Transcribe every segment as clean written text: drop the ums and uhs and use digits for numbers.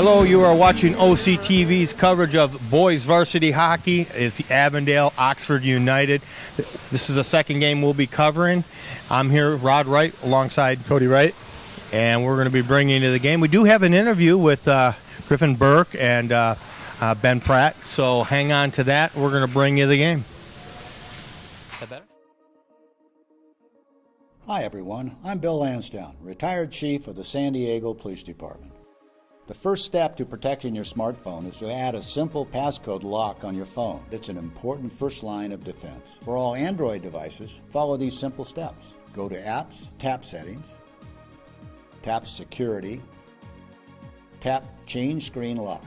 Hello, you are watching OCTV's coverage of boys varsity hockey. It's the Avondale Oxford United. This is the second game we'll be covering. I'm here, Rod Wright, alongside Cody Wright, and we're going to be bringing you to the game. We do have an interview with Griffin Burke and Ben Pratt, so hang on to that. We're going to bring you the game. Is that better? Hi everyone, I'm Bill Lansdowne, retired chief of the San Diego Police Department. The first step to protecting your smartphone is to add a simple passcode lock on your phone. It's an important first line of defense. For all Android devices, follow these simple steps. Go to Apps, tap Settings, tap Security, tap Change Screen Lock.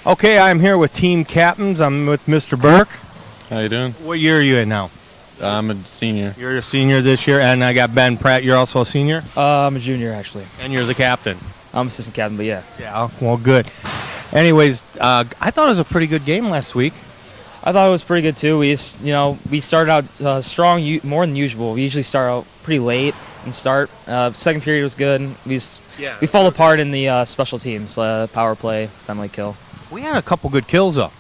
Okay, I'm here with team captains. I'm with Mr. Burke. How you doing? What year are you in now? I'm a senior. You're a senior this year, and I got Ben Pratt. You're also a senior? I'm a junior, actually. And you're the captain? I'm assistant captain, but yeah. Yeah, well, good. Anyways, I thought it was a pretty good game last week. I thought it was pretty good, too. We started out strong, more than usual. We usually start out pretty late and start. Second period was good. We fall apart in the special teams, power play, penalty kill. We had a couple good kills, though.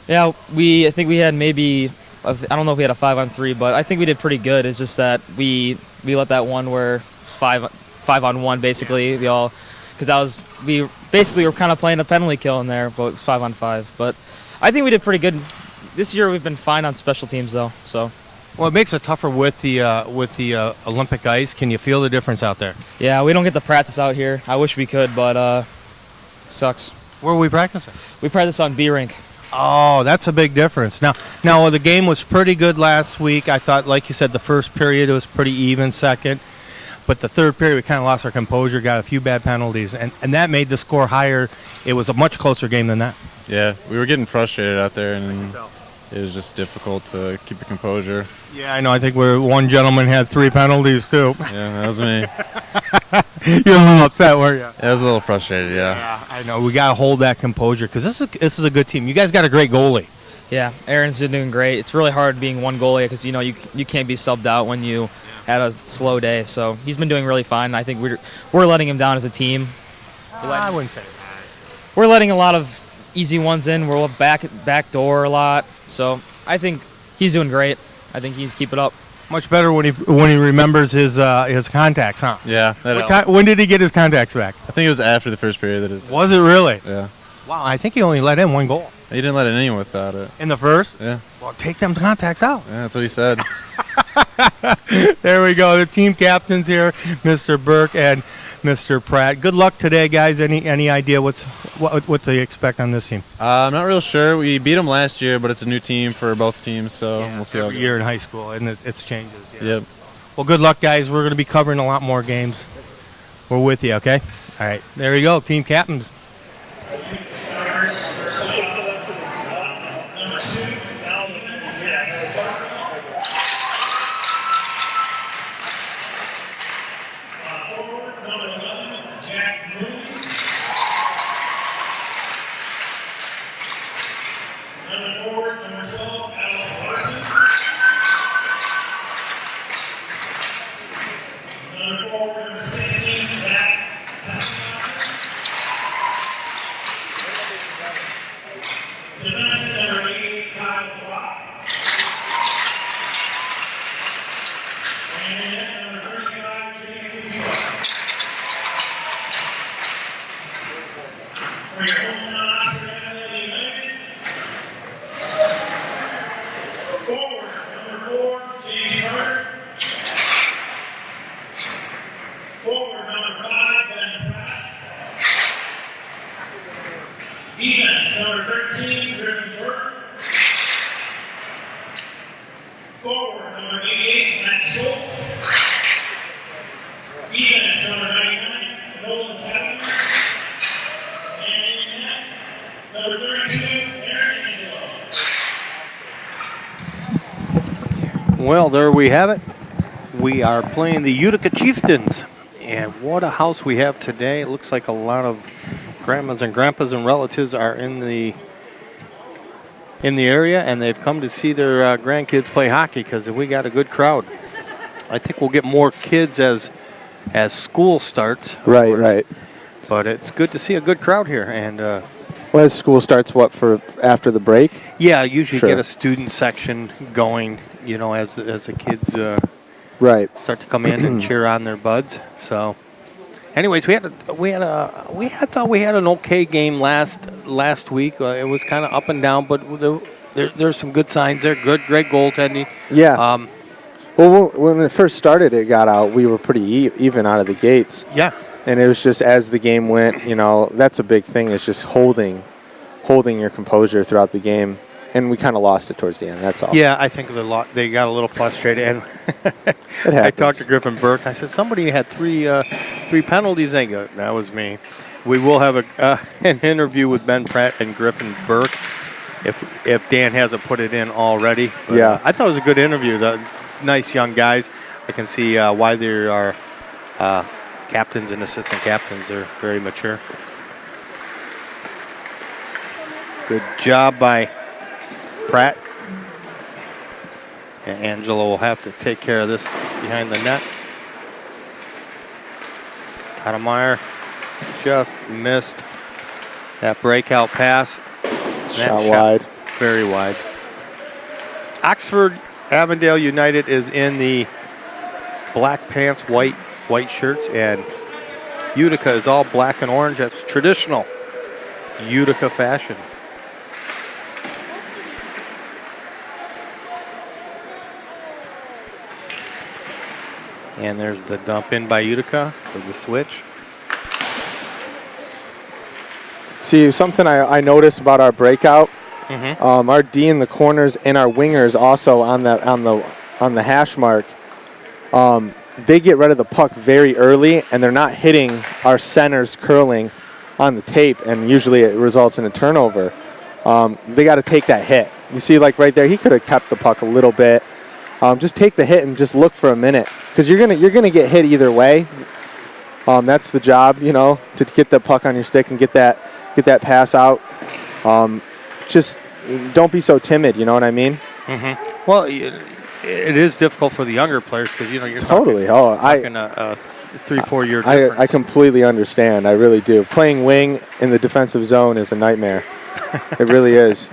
Yeah, I think we had maybe... I don't know if we had a 5-on-3, but I think we did pretty good. It's just that we let that one where 5-on-1 basically. We basically were kind of playing a penalty kill in there, but it's 5-on-5. But I think we did pretty good. This year we've been fine on special teams though. So. Well, it makes it tougher with the Olympic ice. Can you feel the difference out there? Yeah, we don't get to practice out here. I wish we could, but it sucks. Where are we practicing? We practice on B rink. Oh, that's a big difference. Now, the game was pretty good last week. I thought, like you said, the first period it was pretty even, second. But the third period, we kind of lost our composure, got a few bad penalties, and that made the score higher. It was a much closer game than that. Yeah, we were getting frustrated out there, and it was just difficult to keep your composure. Yeah, I know. I think one gentleman had 3 penalties, too. Yeah, that was me. You were a little upset, weren't you? I was a little frustrated, yeah. Yeah, I know. We got to hold that composure because this is a good team. You guys got a great goalie. Yeah, Aaron's been doing great. It's really hard being one goalie because, you can't be subbed out when you had a slow day. So he's been doing really fine. I think we're letting him down as a team. I wouldn't say that. We're letting a lot of easy ones in. We're back door a lot. So I think he's doing great. I think he's keep it up. Much better when he remembers his contacts, huh? Yeah. When did he get his contacts back? I think it was after the first period. Was it really? Yeah. Wow, I think he only let in 1 goal. He didn't let it in without it. In the first? Yeah. Well, take them contacts out. Yeah, that's what he said. There we go. The team captains here, Mr. Burke and Mr. Pratt. Good luck today, guys. Any idea what to expect on this team? I'm not real sure. We beat them last year, but it's a new team for both teams, so we'll see how it goes. Every year in high school, and it's changes. Yeah. Yep. Well, good luck, guys. We're going to be covering a lot more games. We're with you, okay? All right. There you go, team captains. Defense, number 13, Griffin Burke. Forward, number 88, Matt Schultz. Defense, number 99, Nolan Tappan. And in net, number 32, Aaron Angelo. Well, there we have it. We are playing the Utica Chieftains. And what a house we have today. It looks like a lot of grandmas and grandpas and relatives are in the area, and they've come to see their grandkids play hockey because we got a good crowd. I think we'll get more kids as school starts. of Right, course. right. But it's good to see a good crowd here, and Well, as school starts, for after the break? yeah, usually Sure. get a student section going. As the kids Right. start to come in and cheer on their buds. So, anyways, we thought we had an okay game last week. It was kind of up and down, but there's some good signs there. Great goaltending. Yeah. Well, when it first started, it got out. We were pretty even out of the gates. Yeah. And it was just as the game went, that's a big thing, is just holding your composure throughout the game. And we kind of lost it towards the end, that's all. Yeah, I think they got a little frustrated. And It I happens. talked to Griffin Burke. I said, somebody had three penalties. They go, that was me. We will have an interview with Ben Pratt and Griffin Burke if Dan hasn't put it in already. But, Yeah. I thought it was a good interview. The nice young guys. I can see why they are captains and assistant captains. They're very mature. Good job by Pratt. And Angelo will have to take care of this behind the net. Ademeyer just missed that breakout pass. That Shot wide. Very wide. Oxford Avondale United is in the black pants, white shirts, and Utica is all black and orange. That's traditional Utica fashion. And there's the dump in by Utica for the switch. See, something I noticed about our breakout, our D in the corners and our wingers also on the hash mark, they get rid of the puck very early, and they're not hitting our centers curling on the tape, and usually it results in a turnover. They got to take that hit. You see, like right there, he could have kept the puck a little bit. Just take the hit and just look for a minute, because you're gonna get hit either way. That's the job, to get the puck on your stick and get that pass out. Just don't be so timid. You know what I mean? Mm-hmm. Well, it is difficult for the younger players because you're Totally. talking a 3-4 year difference. I completely understand. I really do. Playing wing in the defensive zone is a nightmare. It really is.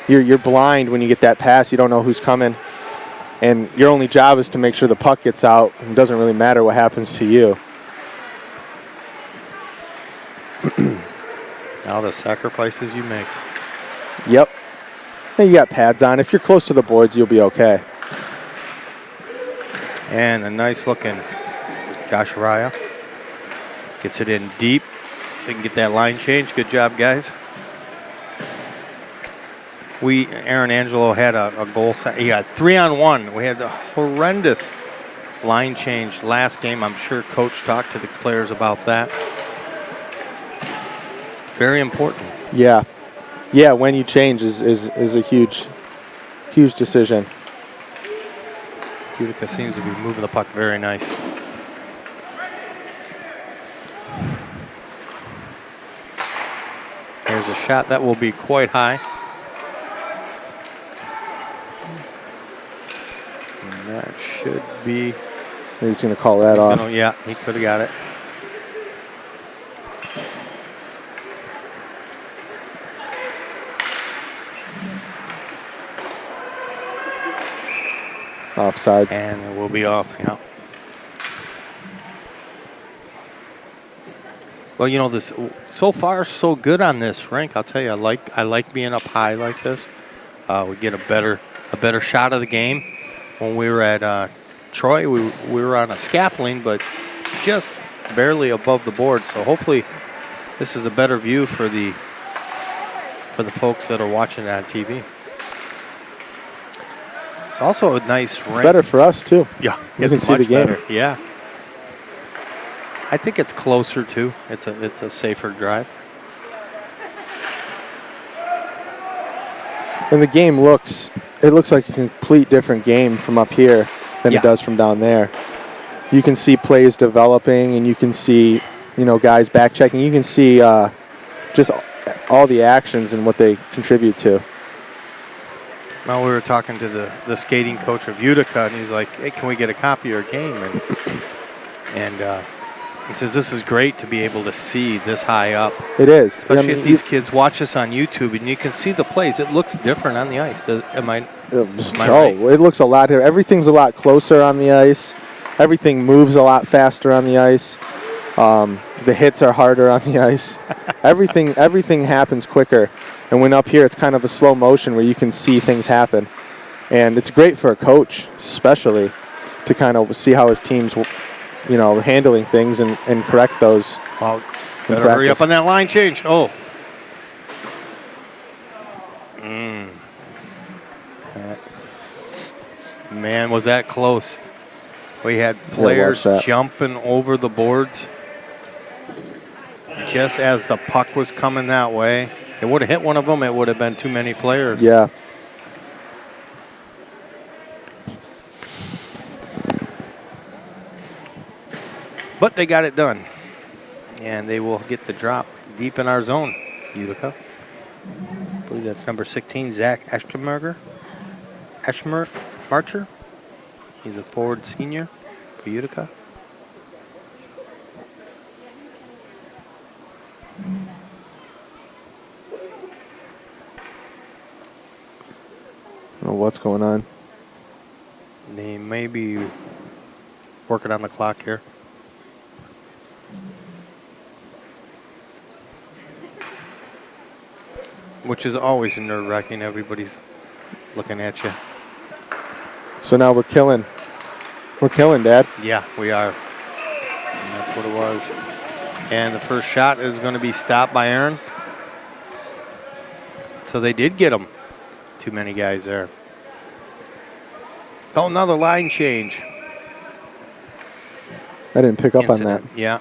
You're blind when you get that pass. You don't know who's coming, and your only job is to make sure the puck gets out. It doesn't really matter what happens to you. Now the sacrifices you make. Yep. And you got pads on. If you're close to the boards, you'll be okay. And a nice looking Josh Araya gets it in deep so he can get that line change. Good job, guys. Aaron Angelo had a goal. He got 3-on-1. We had a horrendous line change last game. I'm sure Coach talked to the players about that. Very important. Yeah. Yeah, when you change is a huge decision. Utica seems to be moving the puck very nice. Here's a shot that will be quite high. And that should be... He's going to call that off. Yeah, he could have got it. Offsides. And it will be off, yeah. Well, this so far so good on this rink. I'll tell you, I like being up high like this. We get a better shot of the game. When we were at Troy, we were on a scaffolding, but just barely above the board. So hopefully, this is a better view for the folks that are watching it on TV. It's also a nice rink. It's better for us, too. Yeah, You can see the game. better. Yeah. I think it's closer too. It's a safer drive. And the game looks like a complete different game from up here than it does from down there. You can see plays developing, and you can see, guys back checking. You can see just all the actions and what they contribute to. Well, we were talking to the skating coach of Utica, and he's like, "Hey, can we get a copy of your game?" And he says, "This is great to be able to see this high up. It is. Especially if these kids watch this on YouTube, and you can see the plays. It looks different on the ice. Am I right? It looks a lot different. Everything's a lot closer on the ice. Everything moves a lot faster on the ice. The hits are harder on the ice. Everything happens quicker. And when up here, it's kind of a slow motion where you can see things happen. And it's great for a coach, especially, to kind of see how his team's, handling things and correct those. Well, better hurry up on that line change. Oh. Man, was that close. We had players jumping over the boards just as the puck was coming that way. It would have hit one of them. It would have been too many players. Yeah. But they got it done. And they will get the drop deep in our zone, Utica. I believe that's number 16, Zach Marcher. He's a forward senior for Utica. I don't know what's going on. They may be working on the clock here. Which is always nerve-wracking. Everybody's looking at you. So now we're killing. We're killing, Dad. Yeah, we are. And that's what it was. And the first shot is going to be stopped by Aaron. So they did get him. Too many guys there. Oh, another line change. I didn't pick up on that. Yeah.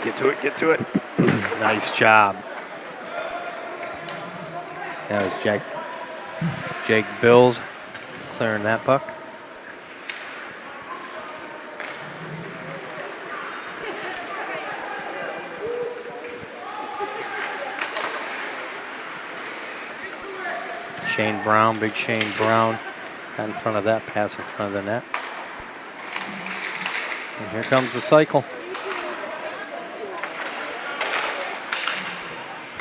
Get to it. Nice job. That was Jake Bills clearing that puck. Shane Brown, big Shane Brown, got in front of that pass in front of the net. And here comes the cycle.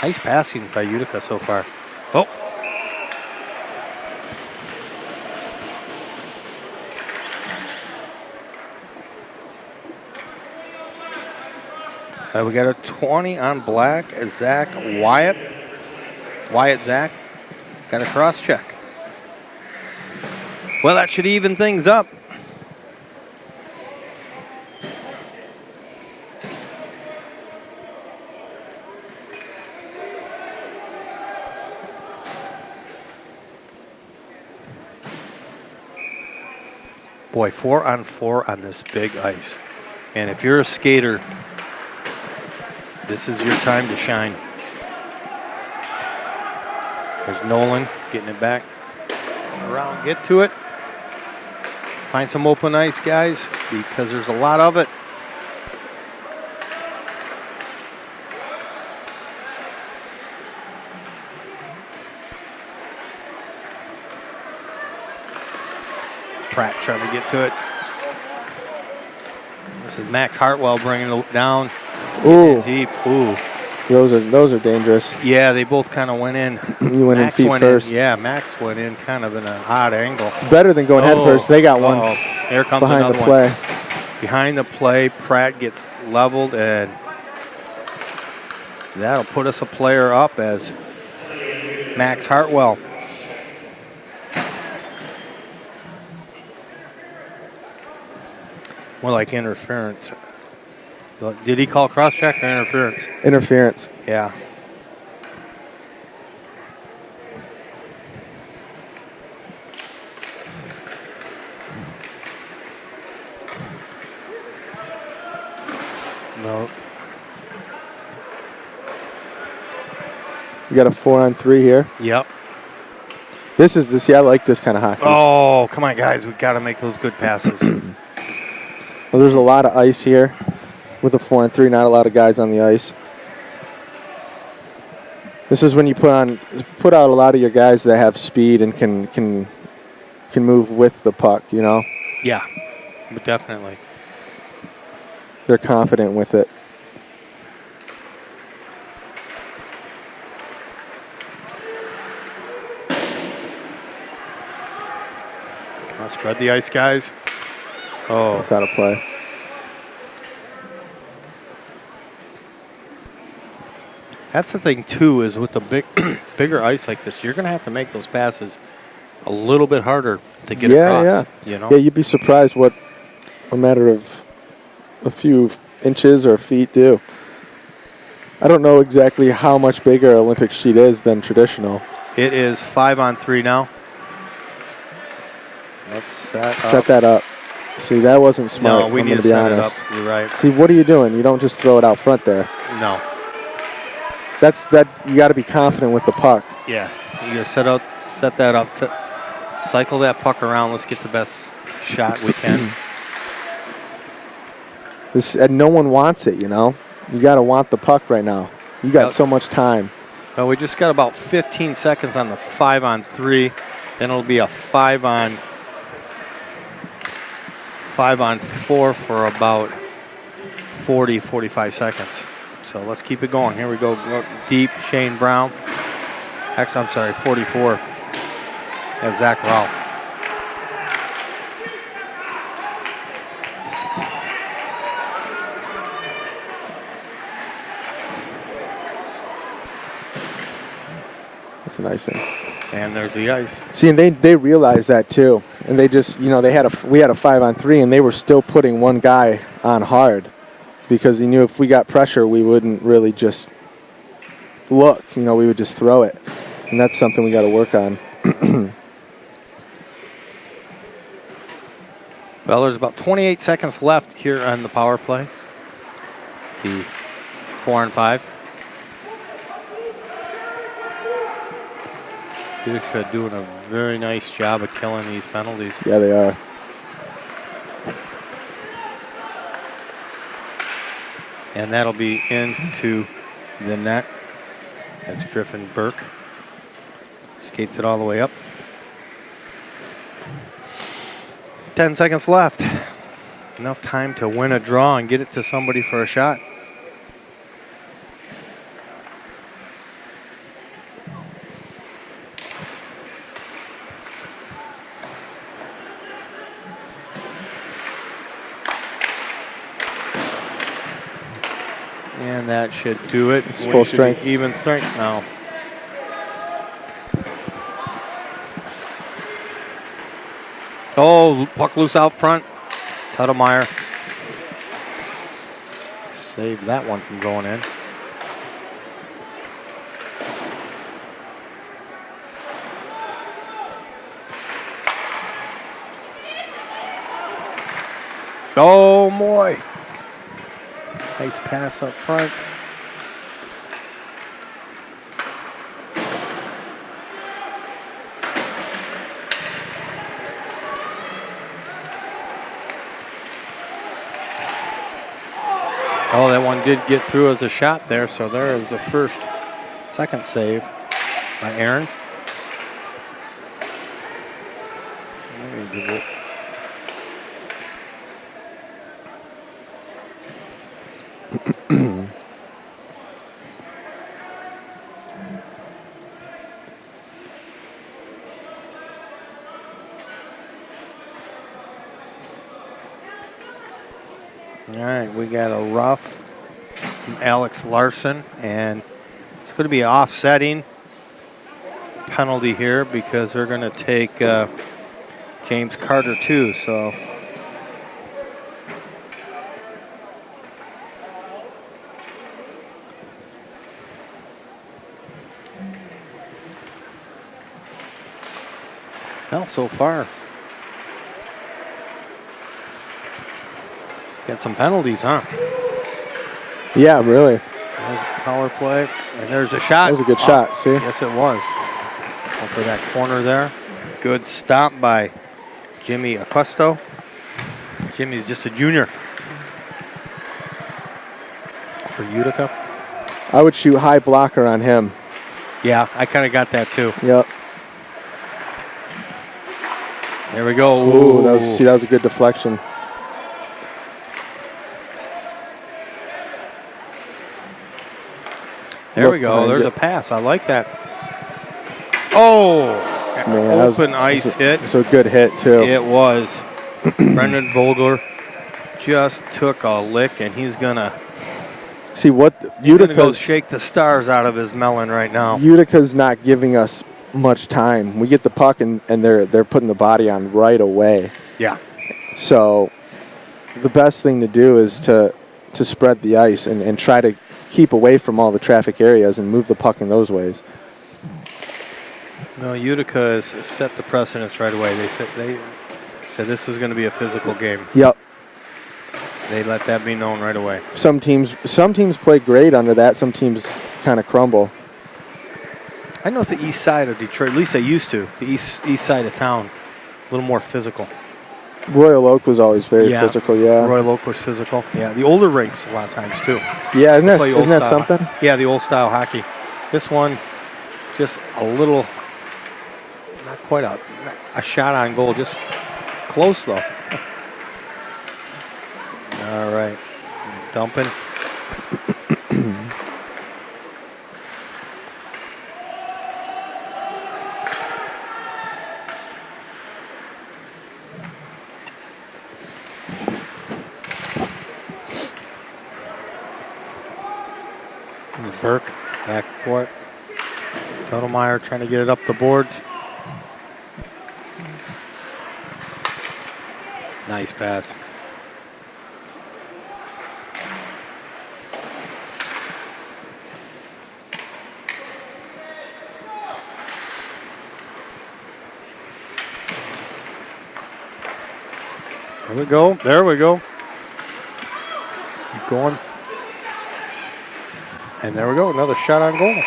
Nice passing by Utica so far. Oh. We got a 20 on black. Zach Wyatt. Zach. Got a cross check. Well, that should even things up. Boy, 4-on-4 on this big ice. And if you're a skater, this is your time to shine. There's Nolan getting it back around. Get to it. Find some open ice, guys, because there's a lot of it. Pratt trying to get to it. This is Max Hartwell bringing it down. Ooh. Deep. Ooh. Those are dangerous. Yeah, they both kind of went in. You went in feet first. Yeah, Max went in kind of in an odd angle. It's better than going head first. They got one. Here comes behind the play. One. Behind the play, Pratt gets leveled, and that'll put us a player up as Max Hartwell. More like interference. Did he call cross-check or interference? Interference. Yeah. No. We got a 4-on-3 here. Yep. I like this kind of hockey. Oh, come on, guys. We've got to make those good passes. Well, there's a lot of ice here with a 4-on-3, not a lot of guys on the ice. This is when you put out a lot of your guys that have speed and can move with the puck, you know? Yeah, but definitely. They're confident with it. Spread the ice, guys. Oh, It's out of play. that's the thing too. Is with the bigger ice like this, you're going to have to make those passes a little bit harder to get across. Yeah. You know. Yeah, you'd be surprised what a matter of a few inches or feet do. I don't know exactly how much bigger Olympic sheet is than traditional. It is 5-on-3 now. Let's Set that up. See, that wasn't smart. No, we I'm need gonna to be set honest. it up. You're right. See, what are you doing? You don't just throw it out front there. No. You got to be confident with the puck. Yeah. You got to set that up. Cycle that puck around. Let's get the best shot we can. And no one wants it, you know. You got to want the puck right now. You got so much time. Well, we just got about 15 seconds on the 5-on-3. Then it'll be a 5-on-4 for about 40, 45 seconds. So let's keep it going. Here we go. Go deep. Shane Brown. Actually, I'm sorry, 44. That's Zach Rao. That's an icing. And there's the ice. See, and they realized that too, and they just, you know, we had a 5-on-3, and they were still putting one guy on hard because he knew if we got pressure, we wouldn't really just look. You know, we would just throw it, and that's something we got to work on. Well, there's about 28 seconds left here on the power play. The 4-on-5. Utica doing a very nice job of killing these penalties. Yeah, they are. And that'll be into the net. That's Griffin Burke. Skates it all the way up. 10 seconds left. Enough time to win a draw and get it to somebody for a shot. And that should do it. It's full strength. Even strength now. Oh, puck loose out front. Tudemeyer saved that one from going in. Oh, boy. Nice pass up front. Oh, that one did get through as a shot there, so there is the second save by Aaron. All right, we got a rough from Alex Larson, and it's going to be an offsetting penalty here because they're going to take James Carter too. So well, so far got some penalties, huh? Yeah, really. There's a power play, and there's a shot. That was a good shot, see? Yes, it was. Going for that corner there. Good stop by Jimmy Acosto. Jimmy's just a junior for Utica. I would shoot high blocker on him. Yeah, I kind of got that too. Yep. There we go. Ooh, that was a good deflection. There we go. There's a pass. I like that. Oh, Man, open ice hit. It's a good hit too. It was. Brendan Vogler just took a lick, and he's gonna Utica's shake the stars out of his melon right now. Utica's not giving us much time. We get the puck and they're putting the body on right away. Yeah. So the best thing to do is to spread the ice and try to keep away from all the traffic areas and move the puck in those ways. No, Utica has set the precedence right away. They said this is going to be a physical game. Yep. They let that be known right away. Some teams play great under that. Some teams kind of crumble. I know it's the east side of Detroit. At least they used to. The east side of town, a little more physical. Royal Oak was always very physical. Yeah. Royal Oak was physical. Yeah. The older rinks a lot of times too. Yeah. Isn't that something? Yeah. The old style hockey. This one, just a little, not quite a shot on goal. Just close though. All right. Dumping. Burke back for it. Totemeyer trying to get it up the boards. Nice pass. There we go. There we go. Keep going. And there we go. Another shot on goal.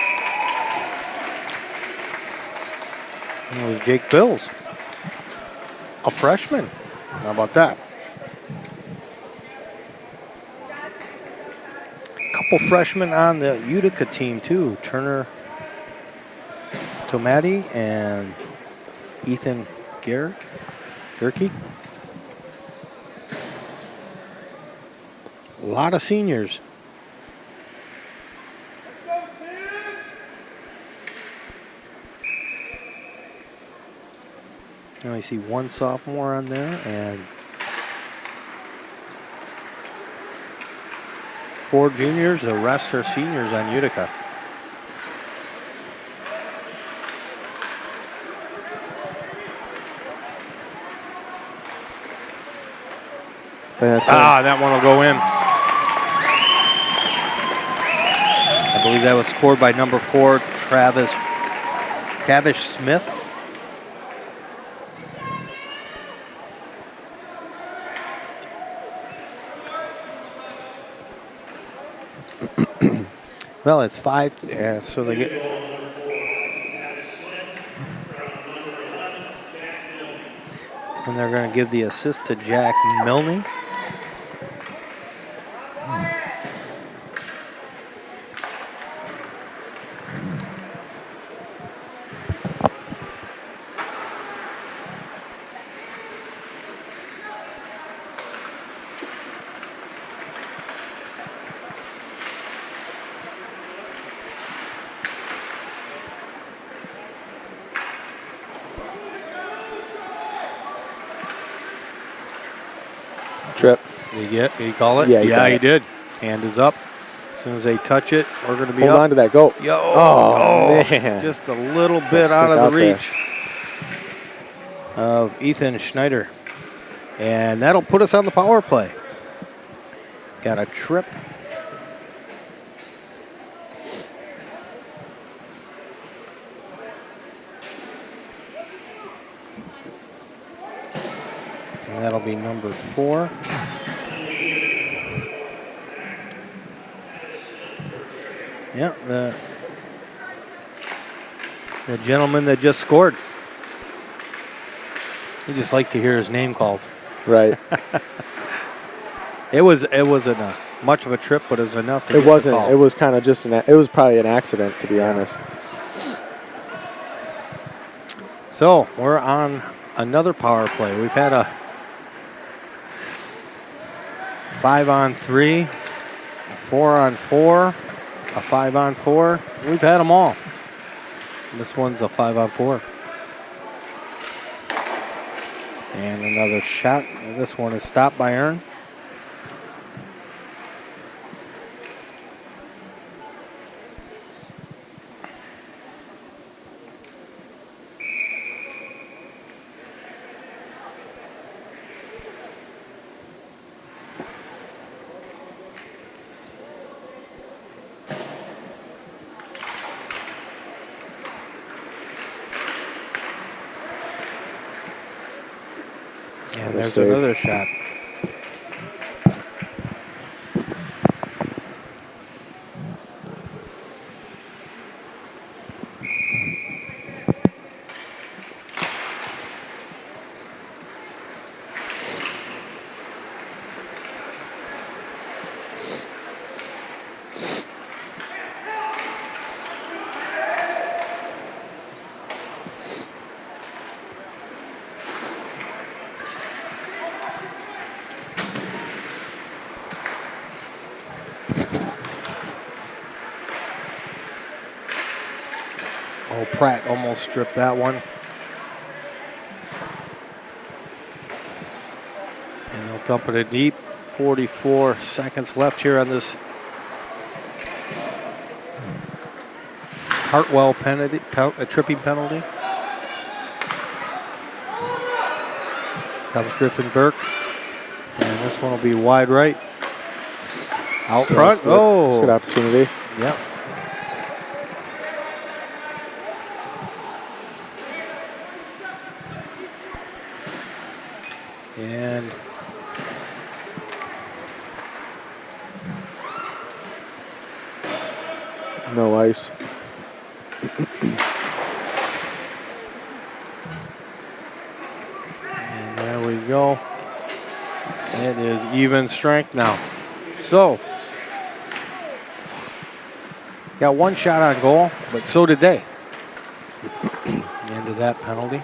It was Jake Bills, a freshman. How about that? A couple freshmen on the Utica team too. Turner Tomati and Ethan Gerke. A lot of seniors. Now I see one sophomore on there and 4 juniors. The rest are seniors on Utica. That one will go in. I believe that was scored by number 4, Tavish Smith. Well, it's 5, so they get. And they're going to give the assist to Jack Milne. Trip. Did he call it? Yeah, he did. Hand is up. As soon as they touch it, we're going to be Hold up. on to that. Go. Oh, man. Just a little bit out of the reach of Ethan Schneider. And that'll put us on the power play. Got a trip. And that'll be number 4. Yeah, the gentleman that just scored. He just likes to hear his name called. Right. It wasn't much of a trip, but it was enough to It get wasn't. the call. It was kind of just it was probably an accident, to be honest. So we're on another power play. We've had a 5-on-3, a 4-on-4, a 5-on-4. We've had them all. This one's a 5-on-4. And another shot. This one is stopped by Aaron. And there's save. another shot. Oh, Pratt almost stripped that one. And they'll dump it in deep. 44 seconds left here on this Hartwell penalty, a tripping penalty. Comes Griffin Burke. And this one will be wide right. Out So front. it's a good Oh, opportunity. yep. And No ice. And there we go. It is even strength now. So, got one shot on goal, but so did they. The end of that penalty.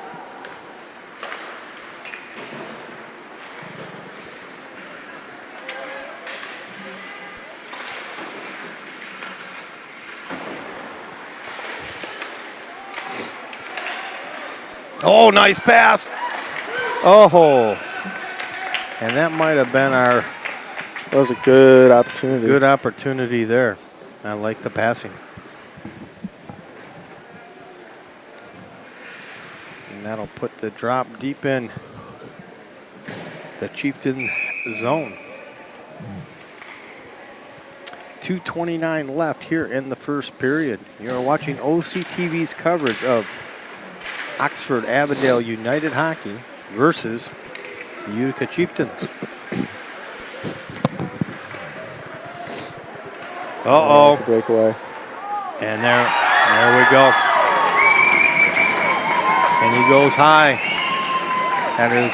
Oh, nice pass. Oh, and that might have been our That was a good opportunity. good opportunity there. I like the passing. And that'll put the drop deep in the Chieftain zone. 2:29 left here in the first period. You're watching OCTV's coverage of Oxford Avondale United Hockey versus the Utica Chieftains. Uh-oh. That's a breakaway. And there we go. And he goes high. That is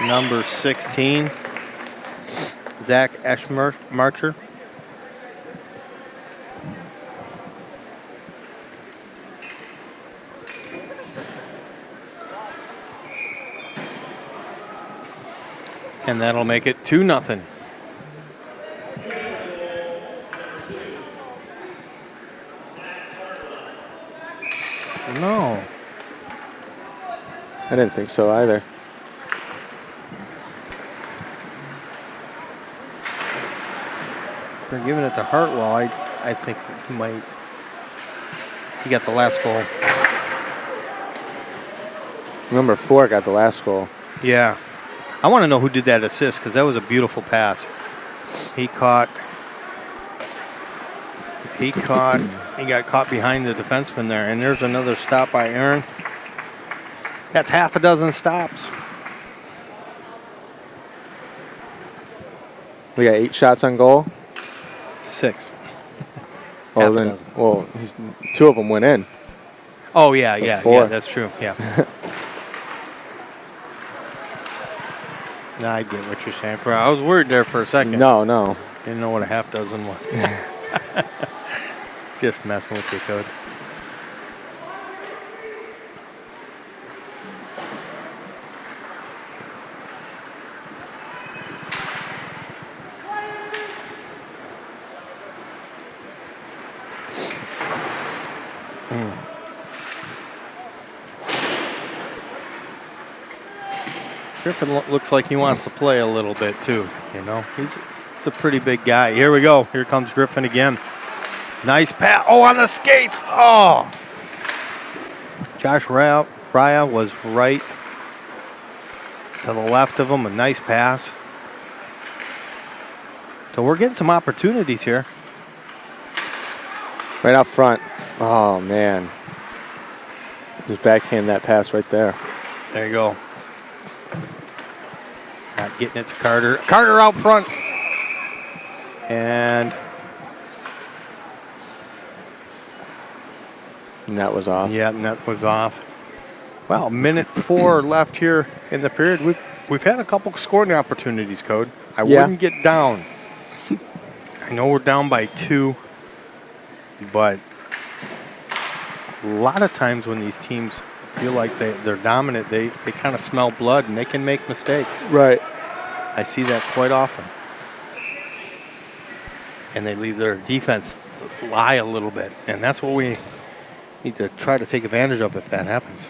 number 16, Zach Eschmarcher. And that'll make it 2-0. No. I didn't think so either. They're giving it to Hartwell. I think he got the last goal. Number 4 got the last goal. Yeah. I want to know who did that assist because that was a beautiful pass. He got caught behind the defenseman there. And there's another stop by Aaron. That's half a dozen stops. We got 8 shots on goal. 6. Well, Half a then, dozen. well, 2 of them went in. Oh, yeah, So yeah, 4. that's true. Yeah. No, I get what you're saying. I was worried there for a second. No. Didn't know what a half dozen was. Just messing with you, Code. Griffin looks like he wants to play a little bit too, you know. He's a pretty big guy. Here we go. Here comes Griffin again. Nice pass. Oh, on the skates. Oh. Josh Raya was right to the left of him. A nice pass. So we're getting some opportunities here. Right out front. Oh, man. Just backhand that pass right there. There you go. Not getting it to Carter. Carter out front. And that was off. yeah, net was off. Well, minute 4 left here in the period. We've had a couple scoring opportunities, Code. I wouldn't get down. I know we're down by 2, but a lot of times when these teams feel like they're dominant, they kind of smell blood and they can make mistakes. Right. I see that quite often. And they leave their defense lie a little bit. And that's what we need to try to take advantage of if that happens.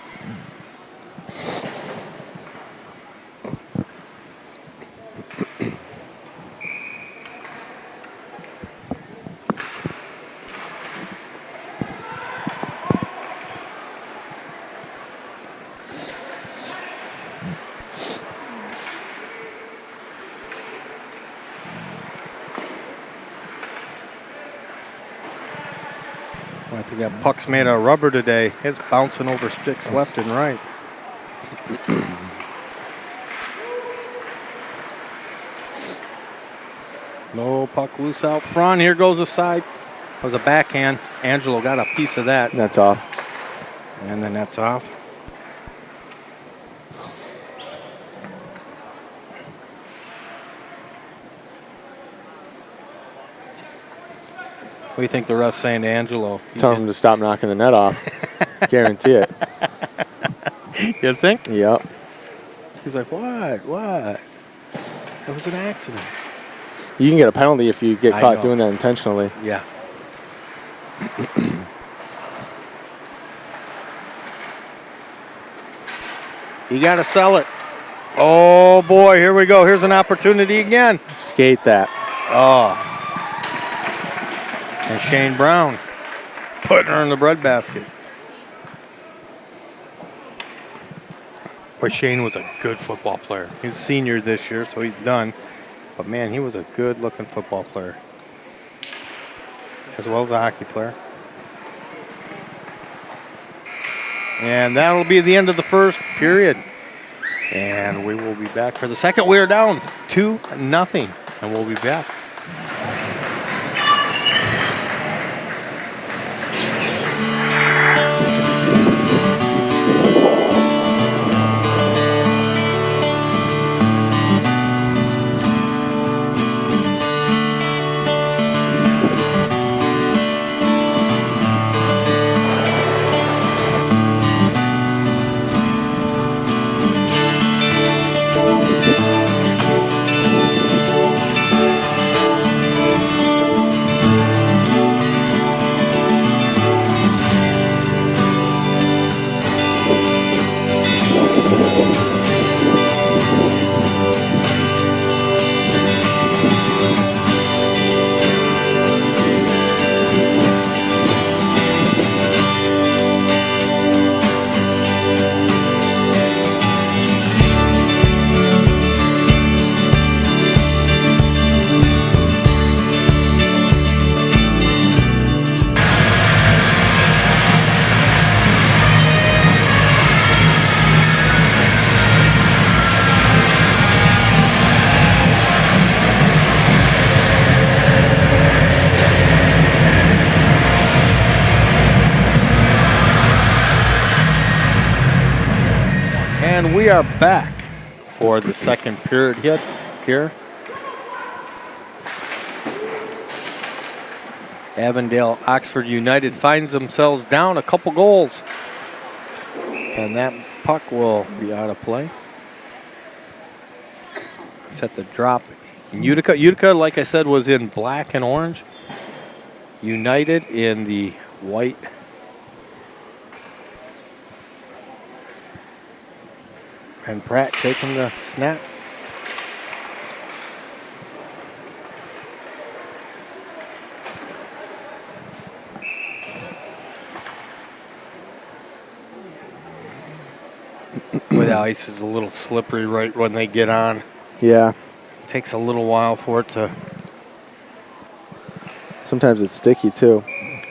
I think that puck's made of rubber today. It's bouncing over sticks left and right. No puck loose out front. Here goes a side. It was a backhand. Angelo got a piece of that. That's off. And then that's off. What do you think the ref's saying to Angelo? Tell him to stop knocking the net off. Guarantee it. You think? Yep. He's like, what? What? It was an accident. You can get a penalty if you get I caught know. doing that intentionally. Yeah. You got to sell it. Oh, boy. Here we go. Here's an opportunity again. Skate that. Oh. And Shane Brown putting her in the breadbasket. Boy, Shane was a good football player. He's a senior this year, so he's done. But, man, he was a good-looking football player, as well as a hockey player. And that'll be the end of the first period. And we will be back for the second. We are down 2-0, and we'll be back. And we are back for the second period here. Avondale Oxford United finds themselves down a couple goals. And that puck will be out of play. Set the drop in Utica. Utica, like I said, was in black and orange. United in the white. And Pratt taking the snap. Boy, the ice is a little slippery right when they get on. Yeah. It takes a little while for it to... Sometimes it's sticky too.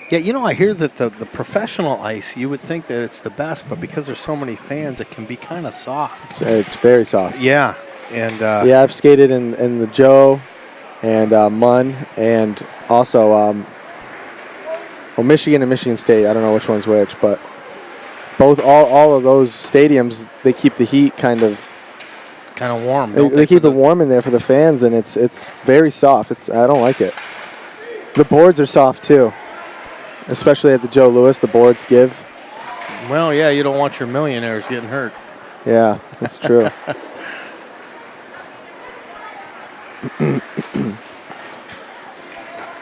Yeah, you know, I hear that the professional ice, you would think that it's the best, but because there's so many fans, it can be kind of soft. It's very soft. Yeah, and... yeah, I've skated in the Joe and Munn and also Michigan and Michigan State. I don't know which one's which, but all of those stadiums, they keep the heat kind of warm. They keep it warm in there for the fans, and it's very soft. I don't like it. The boards are soft too, especially at the Joe Louis. The boards give. Well, yeah, you don't want your millionaires getting hurt. Yeah, that's true.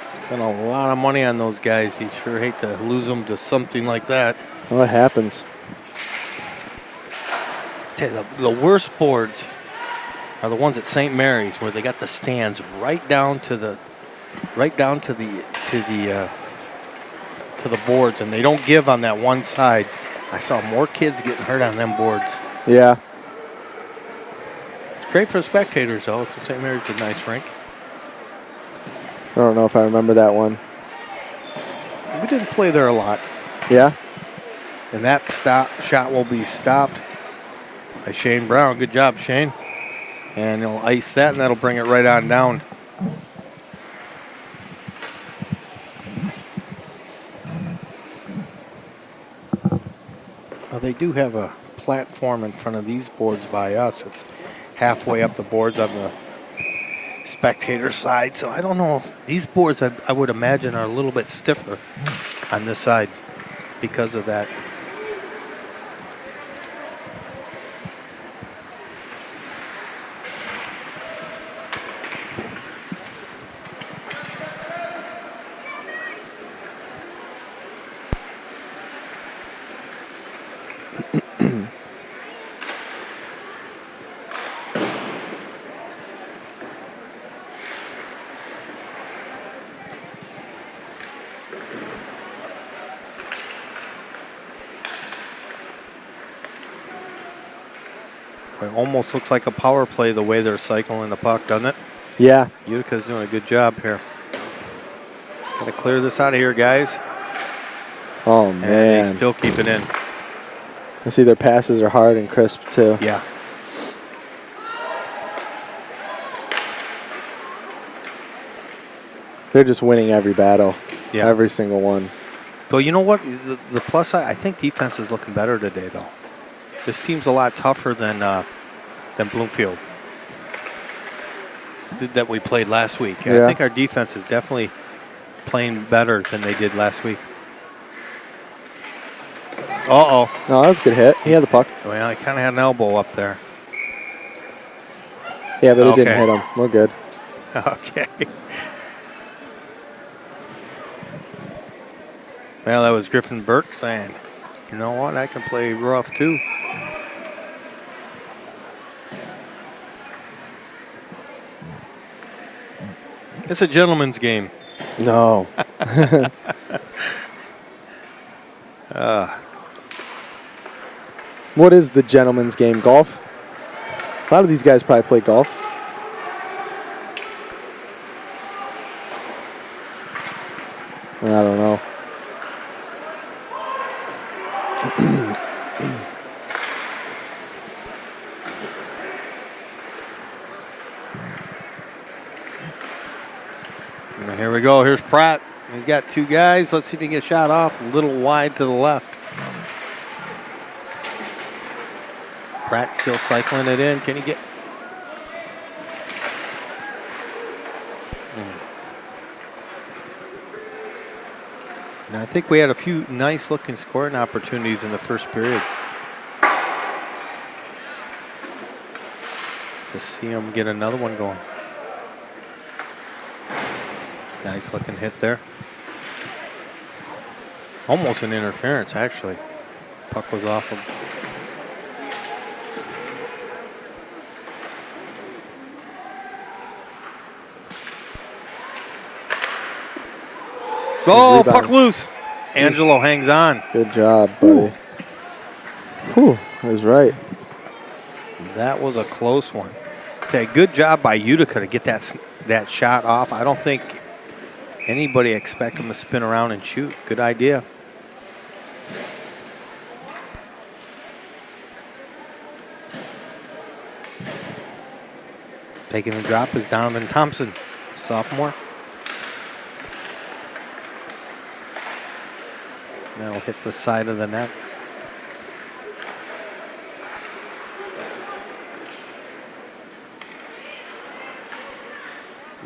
Spent a lot of money on those guys. You sure hate to lose them to something like that. Well, it happens. The worst boards are the ones at St. Mary's where they got the stands right down to the boards, and they don't give on that one side. I saw more kids getting hurt on them boards. Yeah. Great for the spectators, though. So St. Mary's is a nice rink. I don't know if I remember that one. We didn't play there a lot. Yeah. And that shot will be stopped by Shane Brown. Good job, Shane. And he'll ice that, and that'll bring it right on down. Well, they do have a platform in front of these boards by us. It's halfway up the boards on the spectator side. So I don't know. These boards, I would imagine, are a little bit stiffer on this side because of that. It almost looks like a power play the way they're cycling the puck, doesn't it? Yeah. Utica's doing a good job here. Got to clear this out of here, guys. Oh, man. And they still keep it in. I see their passes are hard and crisp, too. Yeah. They're just winning every battle. Yeah. Every single one. But you know what? The plus side, I think defense is looking better today, though. This team's a lot tougher than Bloomfield that we played last week. Yeah. I think our defense is definitely playing better than they did last week. Uh-oh. No, that was a good hit. He had the puck. Well, I kind of had an elbow up there. Yeah, but it didn't hit him. We're good. Okay. Well, that was Griffin Burke saying, you know what, I can play rough too. It's a gentleman's game. No. What is the gentleman's game? Golf? A lot of these guys probably play golf. I don't know. Here we go. Here's Pratt. He's got two guys. Let's see if he can get shot off. A little wide to the left. Pratt still cycling it in. Can he get... Now, I think we had a few nice-looking scoring opportunities in the first period. Let's see him get another one going. Nice looking hit there. Almost an interference, actually. Puck was off him. Oh, rebound. puck loose. Angelo hangs on. Good job, buddy. Whew, that was right. That was a close one. Okay, good job by Utica to get that shot off. I don't think anybody expect him to spin around and shoot. Good idea. Taking the drop is Donovan Thompson, sophomore. That'll hit the side of the net.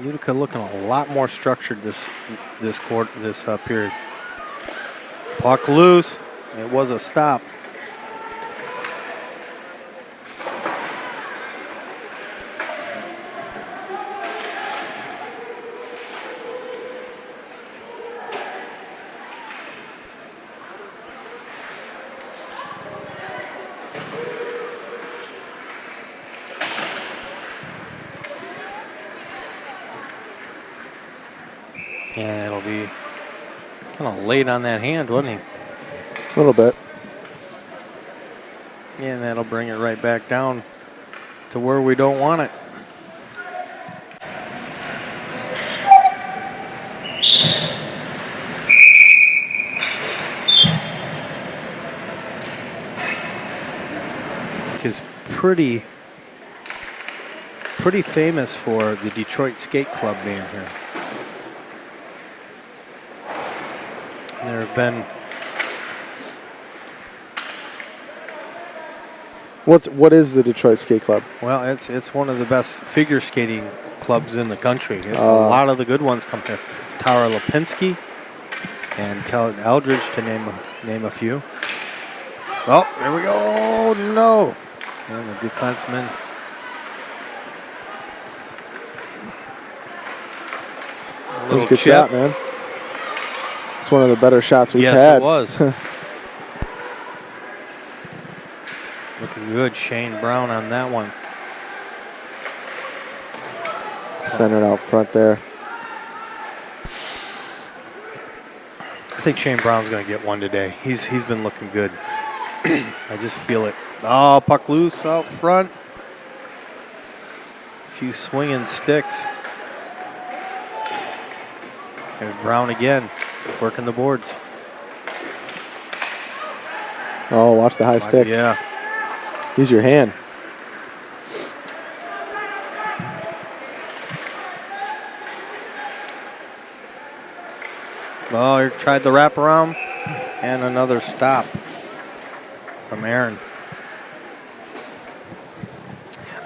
Utica looking a lot more structured this period. Puck loose. It was a stop. And it'll be kind of late on that hand, wasn't he? A little bit. And that'll bring it right back down to where we don't want it. Is pretty famous for the Detroit Skate Club being here. There have been. What is the Detroit Skate Club? Well, it's one of the best figure skating clubs in the country. A lot of the good ones come here. Tara Lipinski and Ted Eldridge, to name a few. Oh, there we go. Oh, no. And the defenseman. That was a good shot, man. It's one of the better shots we've had. Yes, it was. Looking good. Shane Brown on that one. Centered out front there. I think Shane Brown's going to get one today. He's been looking good. I just feel it. Oh, puck loose out front. A few swinging sticks. There's Brown again, working the boards. Oh, watch the high stick. Yeah. Use your hand. Oh, he tried the wraparound and another stop from Aaron.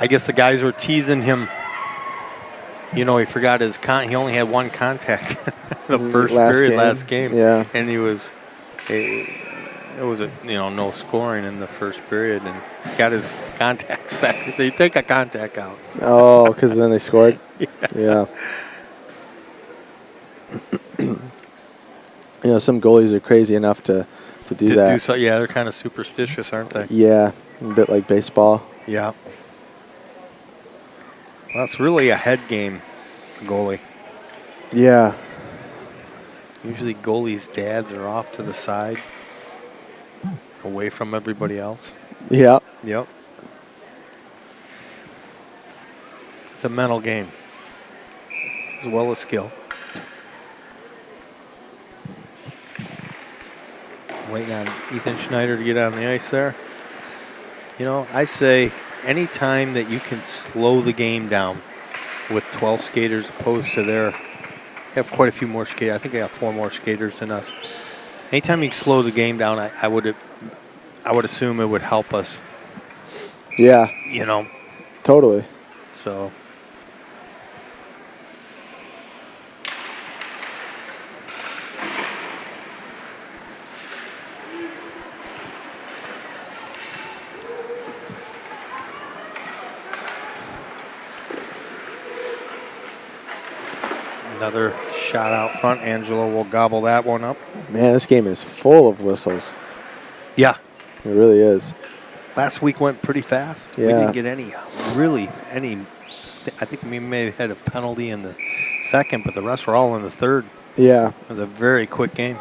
I guess the guys were teasing him. You know, he forgot his he only had one contact the first period last game. Yeah. And it was no scoring in the first period, and got his contacts back. He said, take a contact out. Oh, because then they scored? Yeah. You know, some goalies are crazy enough to do that. Yeah, they're kind of superstitious, aren't they? Yeah, a bit like baseball. Yeah. Well, it's really a head game, goalie. Yeah. Usually goalies' dads are off to the side, away from everybody else. Yeah. Yep. It's a mental game, as well as skill. Waiting on Ethan Schneider to get on the ice there. You know, I say any time that you can slow the game down with 12 skaters opposed to they have quite a few more skaters. I think they have 4 more skaters than us. Anytime you can slow the game down, I would assume it would help us. Yeah. You know. Totally. So. Another shot out front. Angelo will gobble that one up. Man, this game is full of whistles. Yeah. It really is. Last week went pretty fast. Yeah. We didn't get any. I think we may have had a penalty in the second, but the rest were all in the third. Yeah. It was a very quick game.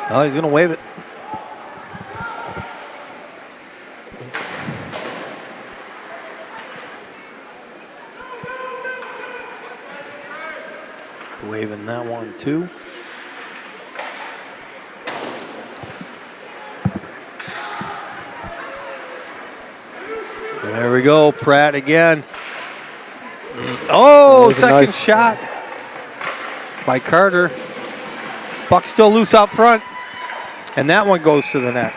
Oh, he's going to wave it. Waving that one, too. There we go, Pratt again. Oh, second nice shot by Carter. Puck still loose out front. And that one goes to the net.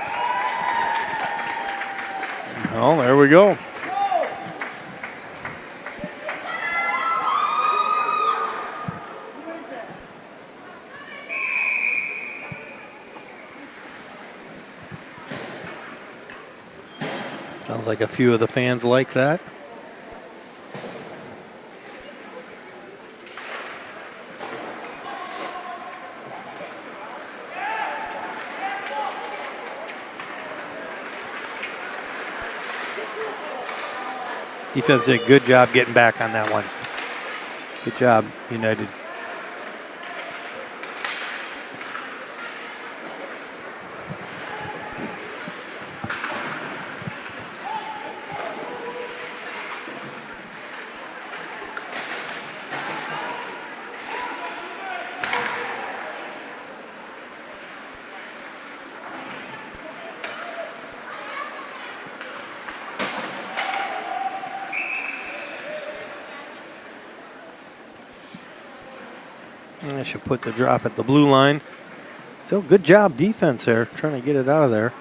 Oh, there we go. Sounds like a few of the fans like that. Defense did a good job getting back on that one. Good job, United. I should put the drop at the blue line. Still good job defense there, trying to get it out of there.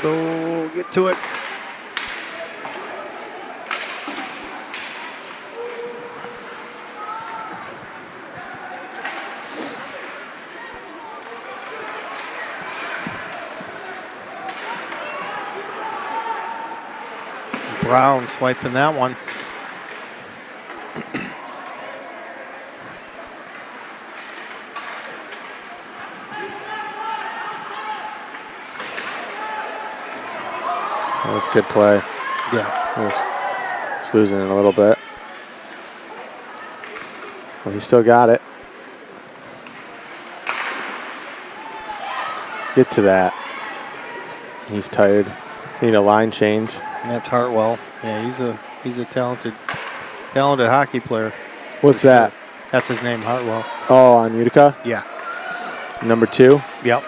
Go get to it. Brown swiping that one. That was a good play. Yeah. He's losing it a little bit. Well, he still got it. Get to that. He's tired. Need a line change. And that's Hartwell. Yeah, he's a talented hockey player. What's that? That's his name, Hartwell. Oh, on Utica? Yeah. Number 2? Yep.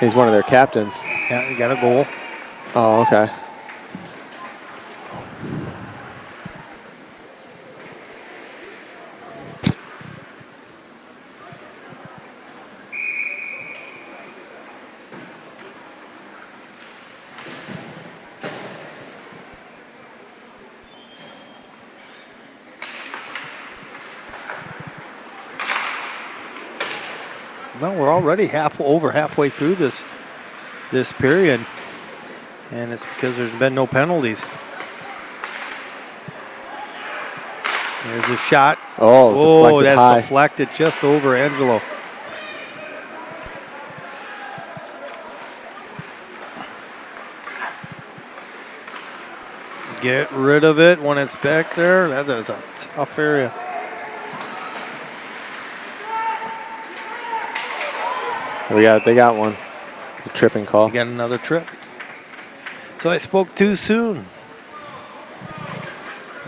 He's one of their captains. Yeah, he got a goal. Oh, okay. Well, we're already over halfway through this period, and it's because there's been no penalties. There's a shot. Oh, that's high. deflected just over Angelo. Get rid of it when it's back there. That is a tough area. They got one. It's a tripping call. You got another trip. So I spoke too soon.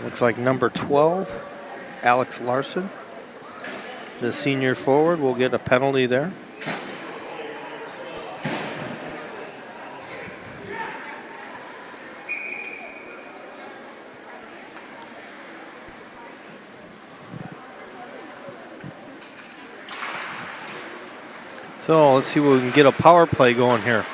Looks like number 12, Alex Larson, the senior forward, will get a penalty there. So let's see if we can get a power play going here.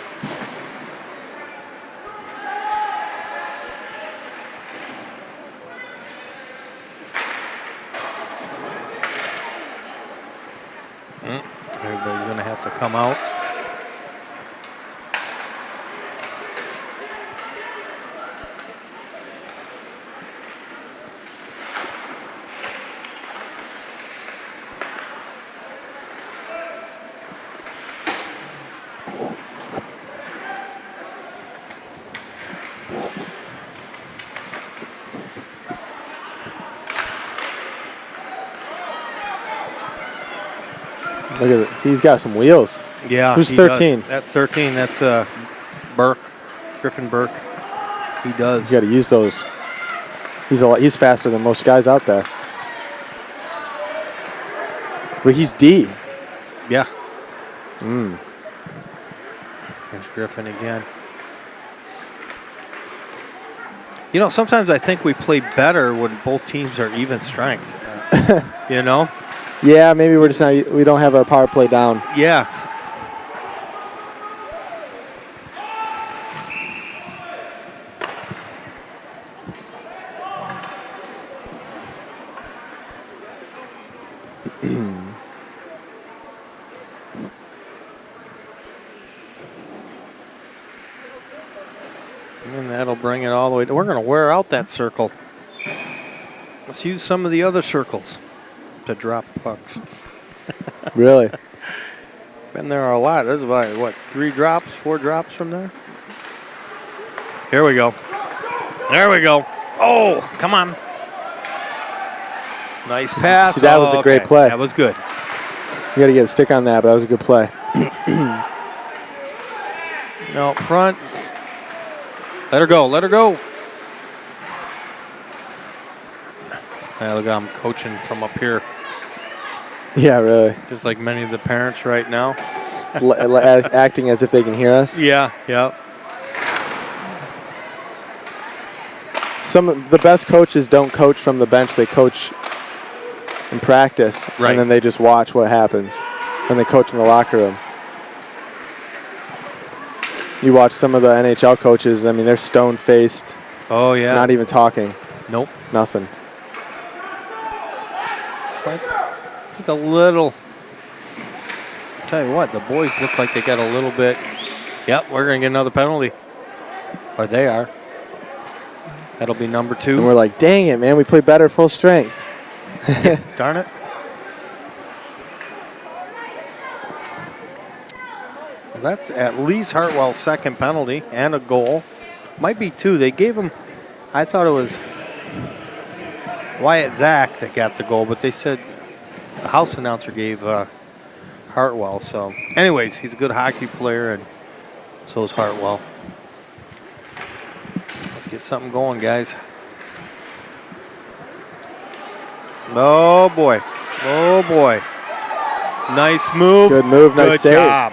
Everybody's going to have to come out. Look at it. See, he's got some wheels. Yeah. Who's he 13? does. That's 13. That's Burke, Griffin Burke. He does. You got to use those. He's faster than most guys out there. But he's D. Yeah. There's Griffin again. You know, sometimes I think we play better when both teams are even strength. You know? Yeah, maybe we're just not. We don't have our power play down. Yeah. And that'll bring it all the way. We're going to wear out that circle. Let's use some of the other circles to drop pucks. Really? Been there a lot. There's about, what, 4 drops from there? Here we go. There we go. Oh, come on. Nice pass. See, that was a great play. That was good. You got to get a stick on that, but that was a good play. No, front. Let her go. Let her go. Yeah, look, I'm coaching from up here. Yeah, really. Just like many of the parents right now. Acting as if they can hear us. Yeah, yeah. Some of the best coaches don't coach from the bench. They coach in practice, Right. and then they just watch what happens when they coach in the locker room. You watch some of the NHL coaches, I mean, they're stone-faced, Oh, yeah. not even talking, Nope. nothing. I think a little. Tell you what, the boys look like they got a little bit. Yep, we're going to get another penalty. Or they are. That'll be number 2. And we're like, dang it, man, we play better full strength. Darn it. Well, that's at least Hartwell's second penalty and a goal. Might be 2. They gave him, I thought it was Wyatt Zach that got the goal, but they said the house announcer gave Hartwell. So, anyways, he's a good hockey player, and so is Hartwell. Let's get something going, guys. Oh, boy. Oh, boy. Nice move. Good move, nice Good save. job.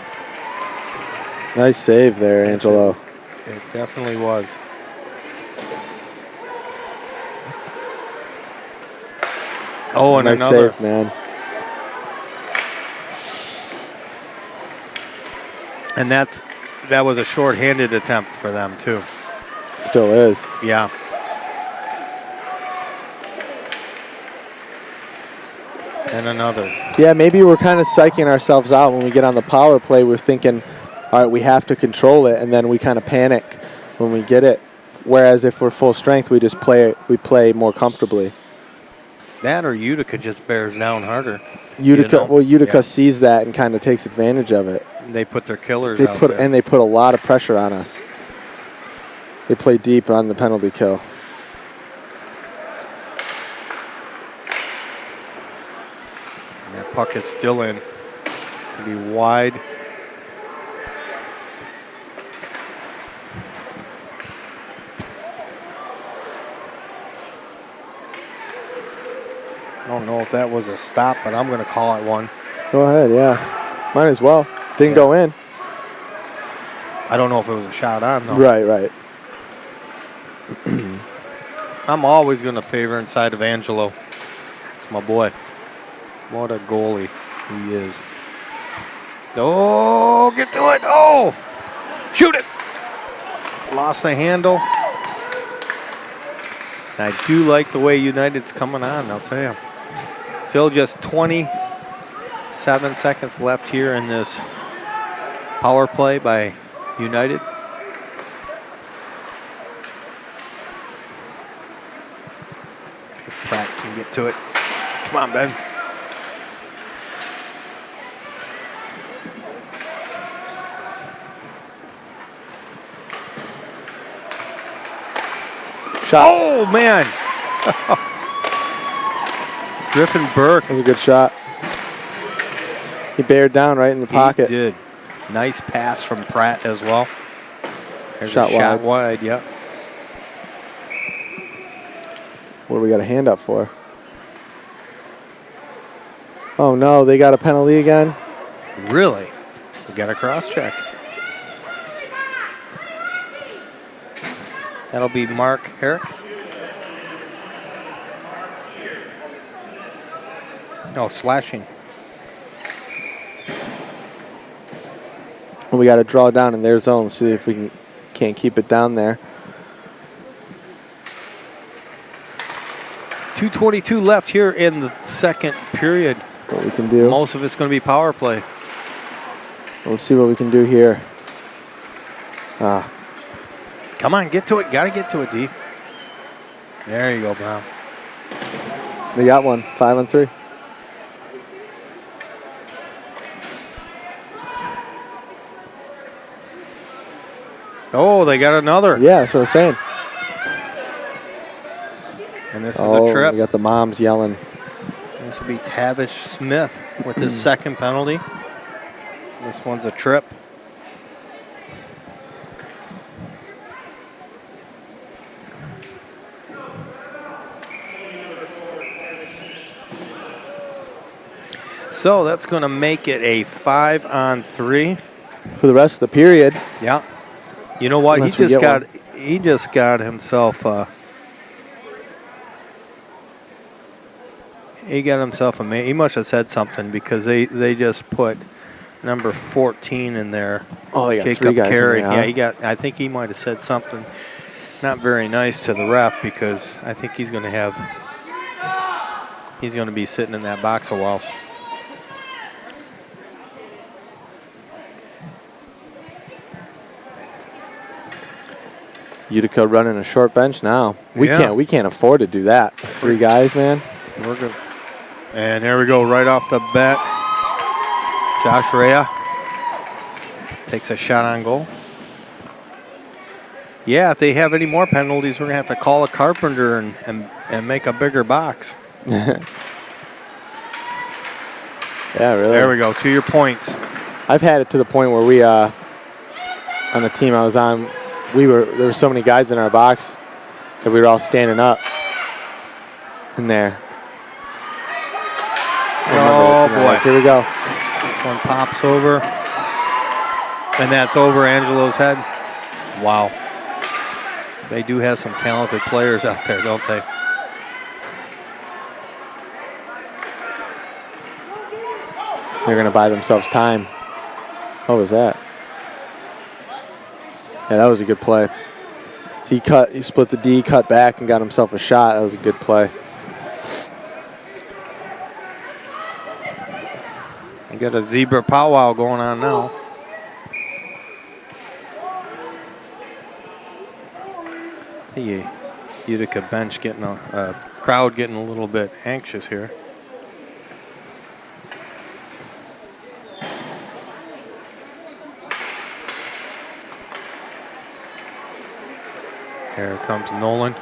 Nice save there, Angelo. It definitely was. Oh, and nice another. save, man. And that was a short-handed attempt for them, too. Still is. Yeah. And another. Yeah, maybe we're kind of psyching ourselves out when we get on the power play. We're thinking, all right, we have to control it, and then we kind of panic when we get it. Whereas if we're full strength, we just play more comfortably. That or Utica just bears down harder. Utica, You know? well, Utica Yeah. sees that and kind of takes advantage of it. They put their killers They out put there. and they put a lot of pressure on us. They play deep on the penalty kill. And that puck is still in. It'll be wide. I don't know if that was a stop, but I'm going to call it one. Go ahead, yeah. Might as well. Didn't go in. I don't know if it was a shot on, though. Right. I'm always going to favor inside of Angelo. It's my boy. What a goalie he is. Oh, get to it. Oh, shoot it. Lost the handle. I do like the way United's coming on, I'll tell you. Still just 20 7 seconds left here in this power play by United. If Pratt can get to it. Come on, Ben. Shot. Oh, man. Griffin Burke. That was a good shot. He bared down right in the pocket. He did. Nice pass from Pratt as well. There's Shot a shot wide, yep. What do we got a hand up for? Oh, no. They got a penalty again? Really? We got a cross check. That'll be Mark Herrick. Oh, slashing. Well, we got to draw down in their zone, see if we can't keep it down there. 2:22 left here in the second period. What we can do. Most of it's going to be power play. Let's see what we can do here. Come on, get to it. Got to get to it, D. There you go, Brown. They got one. 5-on-3. Oh, they got another. Yeah, that's what I was saying. And this is a trip. We got the moms yelling. This will be Tavish Smith with his second penalty. This one's a trip. So that's going to make it a 5-on-3 for the rest of the period. Yeah. You know what? Unless He just got himself. He got himself a. He must have said something because they just put number 14 in there. Oh, they got Jacob 3 guys Carey. in there, huh? Yeah, he got. I think he might have said something not very nice to the ref because I think he's going to have. He's going to be sitting in that box a while. Utica running a short bench now. We can't afford to do that. 3 guys, man. We're good. And there we go, right off the bat. Josh Rea takes a shot on goal. Yeah, if they have any more penalties, we're gonna have to call a carpenter and make a bigger box. Yeah, really. There we go. To your points. I've had it to the point where we, on the team I was on, there were so many guys in our box that we were all standing up in there. Oh, boy. Here we go. This one pops over. And that's over Angelo's head. Wow. They do have some talented players out there, don't they? They're going to buy themselves time. What was that? Yeah, that was a good play. He split the D, cut back, and got himself a shot. That was a good play. You got a zebra powwow going on now. The Utica bench getting a crowd getting a little bit anxious here. Here comes Nolan.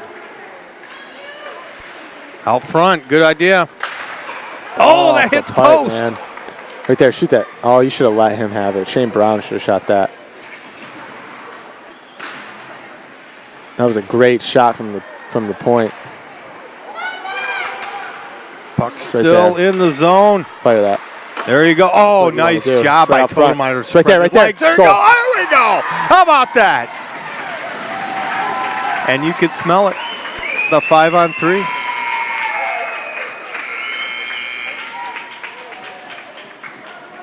Out front, good idea. Oh, that hits post. Man. Right there, shoot that. Oh, you should have let him have it. Shane Brown should have shot that. That was a great shot from the point. Puck still in the zone. Fire that. There you go. Oh, nice job by Totemeyer. It's right there, right there. There you go. There we go. How about that? And you could smell it. The 5-on-3.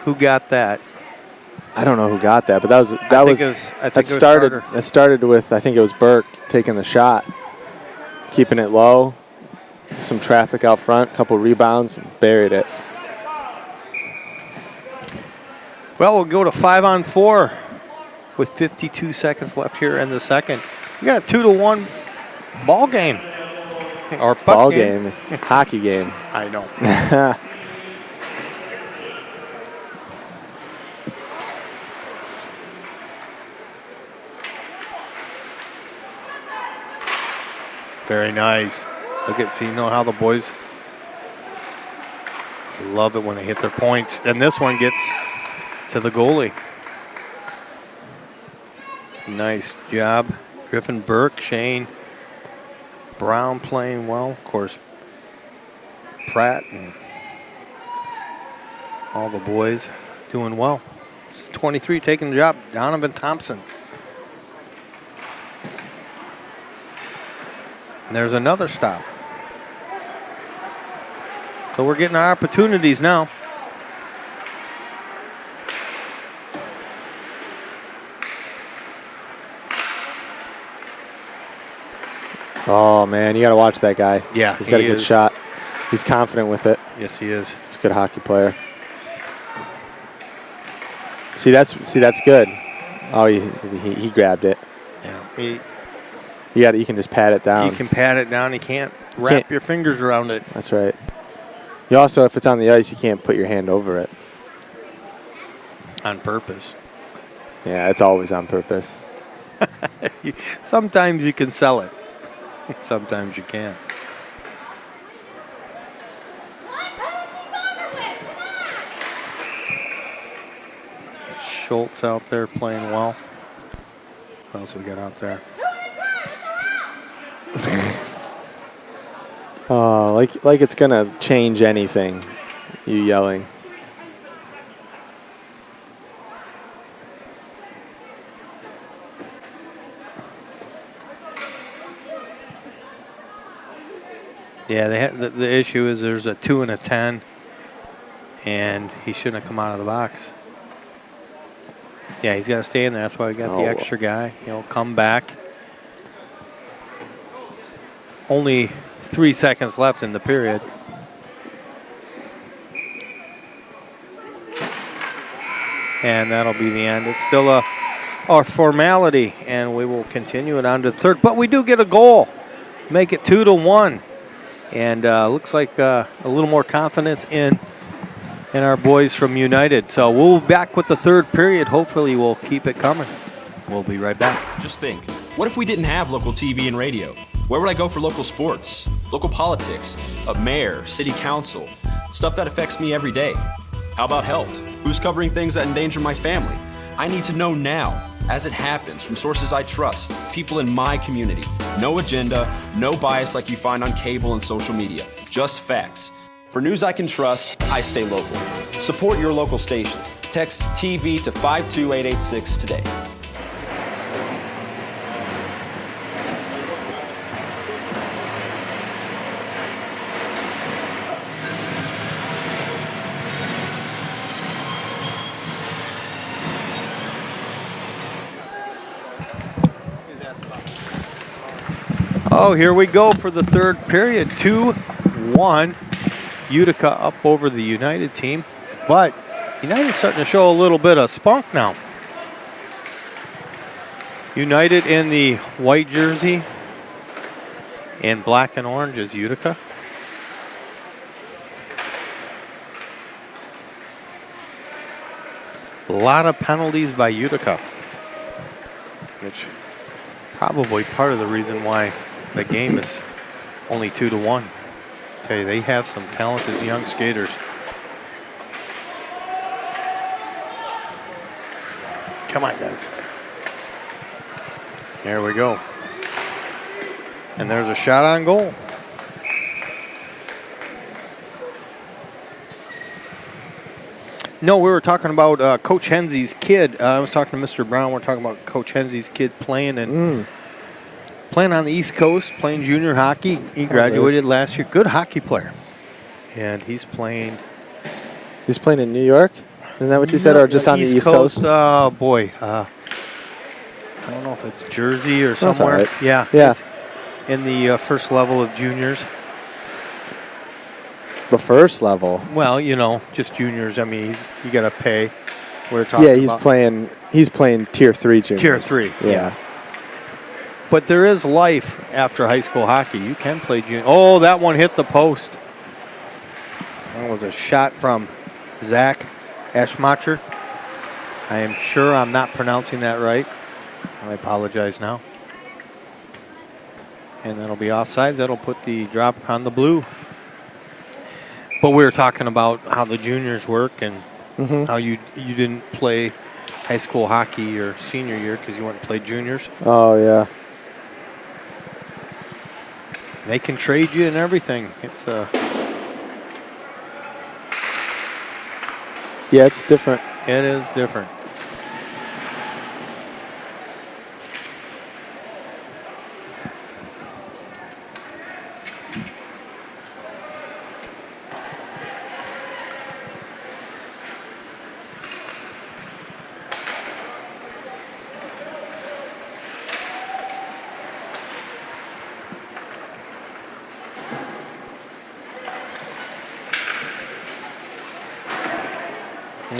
Who got that? I don't know who got that, but that started with, I think it was Burke taking the shot, keeping it low, some traffic out front, couple rebounds, buried it. Well, we'll go to 5-on-4 with 52 seconds left here in the second. We got a 2-1 ball game. Or puck Ball game. Hockey game. I know. Very nice. See, you know how the boys love it when they hit their points. And this one gets to the goalie. Nice job. Griffin Burke, Shane Brown playing well. Of course, Pratt and all the boys doing well. It's 23 taking the job. Donovan Thompson. And there's another stop. So we're getting our opportunities now. Oh, man, you got to watch that guy. Yeah, he's got a good shot. He's confident with it. Yes, he is. He's a good hockey player. See, that's good. Oh, he grabbed it. Yeah, you can just pat it down. You can pat it down. You can't wrap your fingers around it. That's right. You also, if it's on the ice, you can't put your hand over it. On purpose. Yeah, it's always on purpose. Sometimes you can sell it. Sometimes you can't. Schultz out there playing well. What else we got out there? Oh, like it's gonna change anything. You yelling. Yeah, the issue is there's a 2 and a 10, and he shouldn't have come out of the box. Yeah, he's got to stay in there. That's why we got the extra guy. He'll come back. Only 3 seconds left in the period. And that'll be the end. It's still a formality, and we will continue it on to third. But we do get a goal. Make it 2-1. And looks like a little more confidence in our boys from United. So we'll be back with the third period. Hopefully we'll keep it coming. We'll be right back. Just think, what if we didn't have local TV and radio? Where would I go for local sports, local politics, a mayor, city council, stuff that affects me every day? How about health? Who's covering things that endanger my family? I need to know now, as it happens, from sources I trust, people in my community. No agenda, no bias like you find on cable and social media. Just facts. For news I can trust, I stay local. Support your local station. Text TV to 52886 today. Oh, here we go for the third period. 2-1. Utica up over the United team. But United's starting to show a little bit of spunk now. United in the white jersey and black and orange is Utica. A lot of penalties by Utica, which probably part of the reason why the game is only 2-1. Tell you, they have some talented young skaters. Come on, guys. There we go. And there's a shot on goal. No, we were talking about Coach Hensey's kid. I was talking to Mr. Brown. We're talking about Coach Hensey's kid playing playing on the East Coast, playing junior hockey. He graduated last year. Good hockey player. And he's playing. He's playing in New York? Isn't that what you said, or just on the East Coast? Oh, boy. I don't know if it's Jersey or somewhere. Right. Yeah. Yeah. In the first level of juniors. The first level? Well, you know, just juniors. I mean, you got to pay. we're talking Yeah, he's about. playing tier 3 juniors. Tier 3, yeah. But there is life after high school hockey. You can play junior. Oh, that one hit the post. That was a shot from Zach Eschmacher. I am sure I'm not pronouncing that right. I apologize now. And that'll be offsides. That'll put the drop on the blue. But we were talking about how the juniors work and how you didn't play high school hockey your senior year because you went and played juniors. Oh, yeah. They can trade you and everything. It's Yeah, it's different. It is different.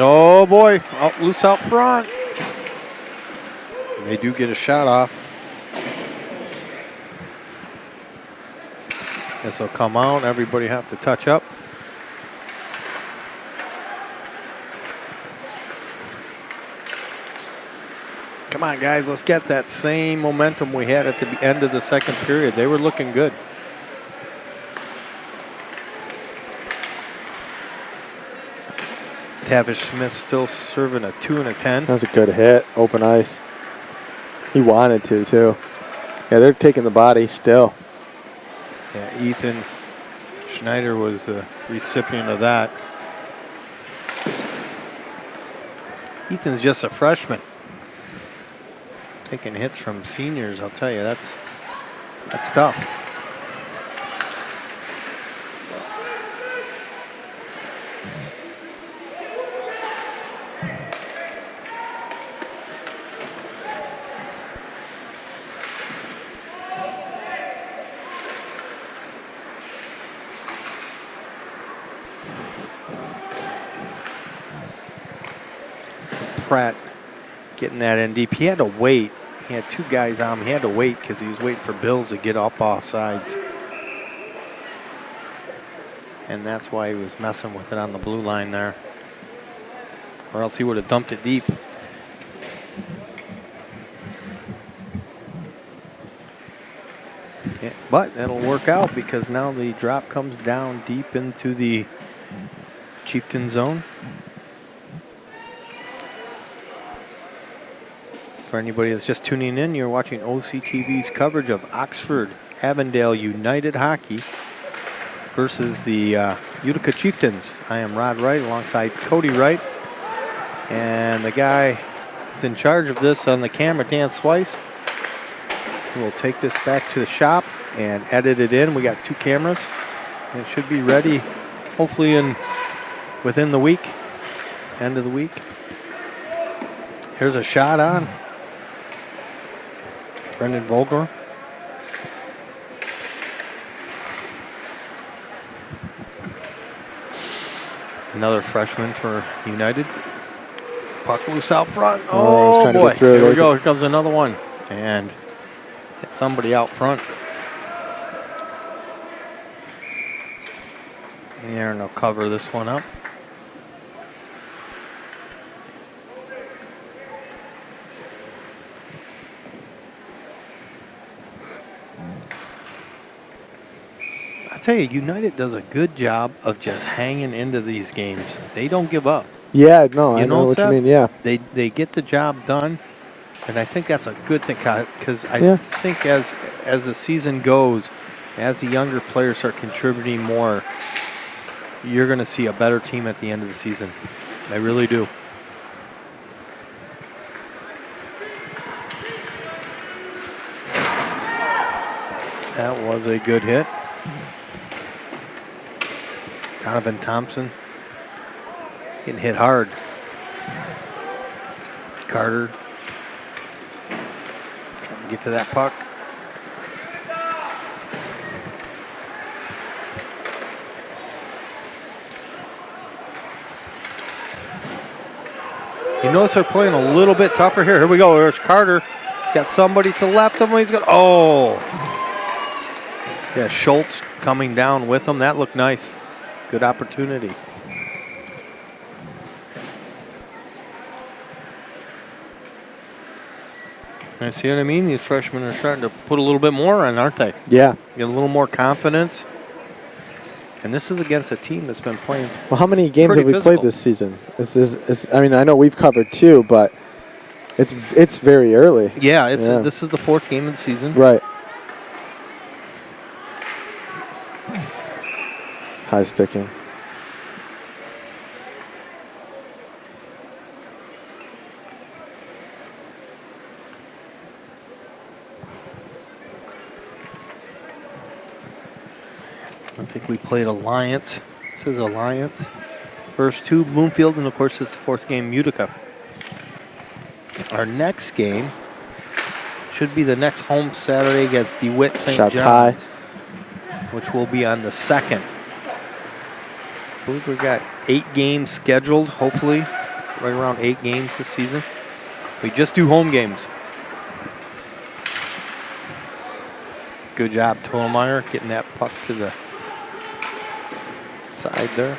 Oh boy, out loose out front. They do get a shot off. This will come out. Everybody have to touch up. Come on, guys, let's get that same momentum we had at the end of the second period. They were looking good. Tavish Smith still serving a 2 and a 10. That was a good hit. Open ice. He wanted to, too. Yeah, they're taking the body still. Yeah, Ethan Schneider was the recipient of that. Ethan's just a freshman. Taking hits from seniors, I'll tell you, that's tough. Pratt getting that in deep. He had to wait. He had two guys on him. He had to wait because he was waiting for Bills to get up off sides. And that's why he was messing with it on the blue line there. Or else he would have dumped it deep. Yeah, but that'll work out because now the drop comes down deep into the Chieftain zone. For anybody that's just tuning in, you're watching OCTV's coverage of Oxford Avondale United Hockey versus the Utica Chieftains. I am Rod Wright alongside Cody Wright. And the guy that's in charge of this on the camera, Dan Swice, will take this back to the shop and edit it in. We got two cameras. And it should be ready hopefully within the week, end of the week. Here's a shot on Brendan Vogler. Another freshman for United. Puck loose out front. Oh, he's trying boy. to get through. Here we go. Here comes another one. And it's somebody out front. And they'll cover this one up. I tell you, United does a good job of just hanging into these games. They don't give up. Yeah, no, I know what Seth? you mean, yeah. They get the job done, and I think that's a good thing because I think as the season goes, as the younger players start contributing more, you're going to see a better team at the end of the season. I really do. That was a good hit. Donovan Thompson getting hit hard. Carter trying to get to that puck. You notice they're playing a little bit tougher here. Here we go. There's Carter. He's got somebody to the left of him. He's got, oh. Yeah, Schultz coming down with him. That looked nice. Good opportunity. And see what I mean? These freshmen are starting to put a little bit more on, aren't they? Yeah. Get a little more confidence. And this is against a team that's been playing. Well, how many games have we physical. played this season? I mean, I know we've covered 2, but it's very early. Yeah, this is the 4th game of the season. Right. High sticking. I think we played Alliance. This is Alliance. First 2, Bloomfield, and of course it's the 4th game, Utica. Our next game should be the next home Saturday against DeWitt St. Shots John's, which will be on the 2nd. I believe we've got 8 games scheduled, hopefully, right around 8 games this season. We just do home games. Good job, Tolmeyer, getting that puck to the side there.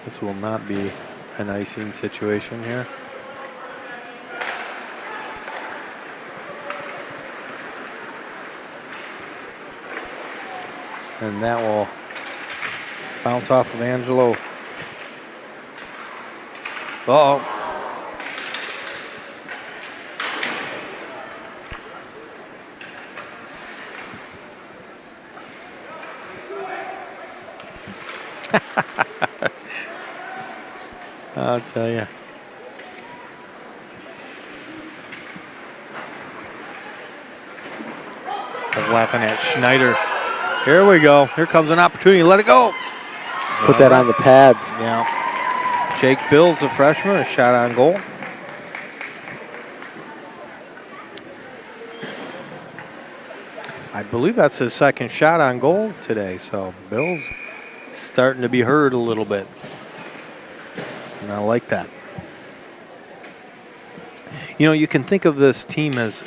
This will not be an icing situation here. And that will bounce off of Angelo. Uh-oh. I'll tell you. I was laughing at Schneider. Here we go. Here comes an opportunity. Let it go. Put that on the pads. Yeah. Jake Bills, a freshman, a shot on goal. I believe that's his 2nd shot on goal today. So Bills starting to be heard a little bit. And I like that. You know, you can think of this team as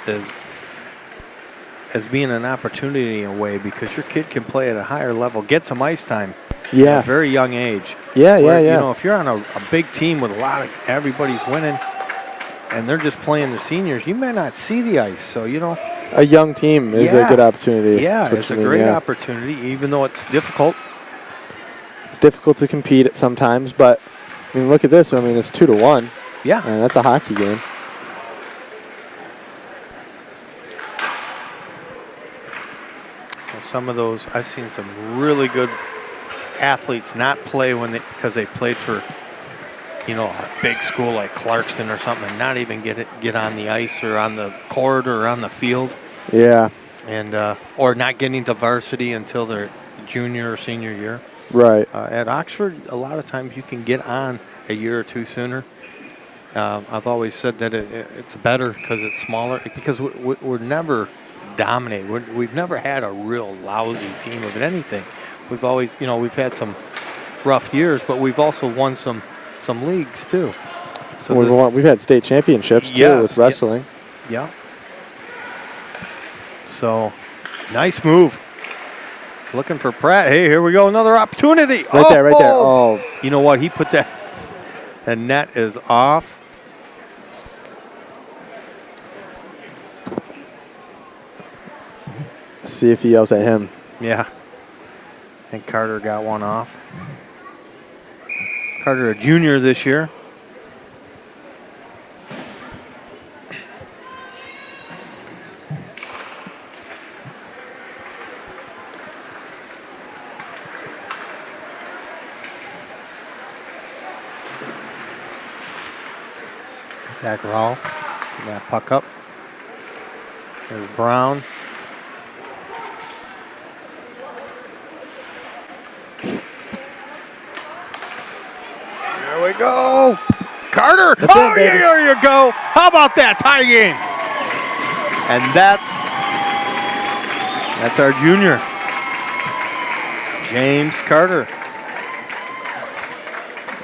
being an opportunity in a way because your kid can play at a higher level, get some ice time Yeah. at a very young age. Yeah, Where, yeah. You know, if you're on a big team with a lot of everybody's winning and they're just playing the seniors, you may not see the ice. So, you know. A young team is a good opportunity. Yeah, it's a great opportunity, even though it's difficult. It's difficult to compete at sometimes, but I mean, look at this. I mean, it's 2-1. Yeah. And that's a hockey game. Well, some of those, I've seen some really good athletes not play because they played for, you know, a big school like Clarkston or something, and not even get on the ice or on the court or on the field. Yeah. And or not getting to varsity until their junior or senior year. Right. At Oxford, a lot of times you can get on a year or two sooner. I've always said that it's better because it's smaller, because we're never dominated. We've never had a real lousy team of anything. We've always, you know, we've had some rough years, but we've also won some leagues too. So we've had state championships too with wrestling. Yeah. So, nice move. Looking for Pratt. Hey, here we go. Another opportunity. Right there. Oh. You know what? He put that. The net is off. See if he yells at him. Yeah. I think Carter got one off. Carter, a junior this year. Zach Rawl, getting that puck up. There's Brown. There we go. Carter. There you go. How about that tie game? And that's That's our junior, James Carter.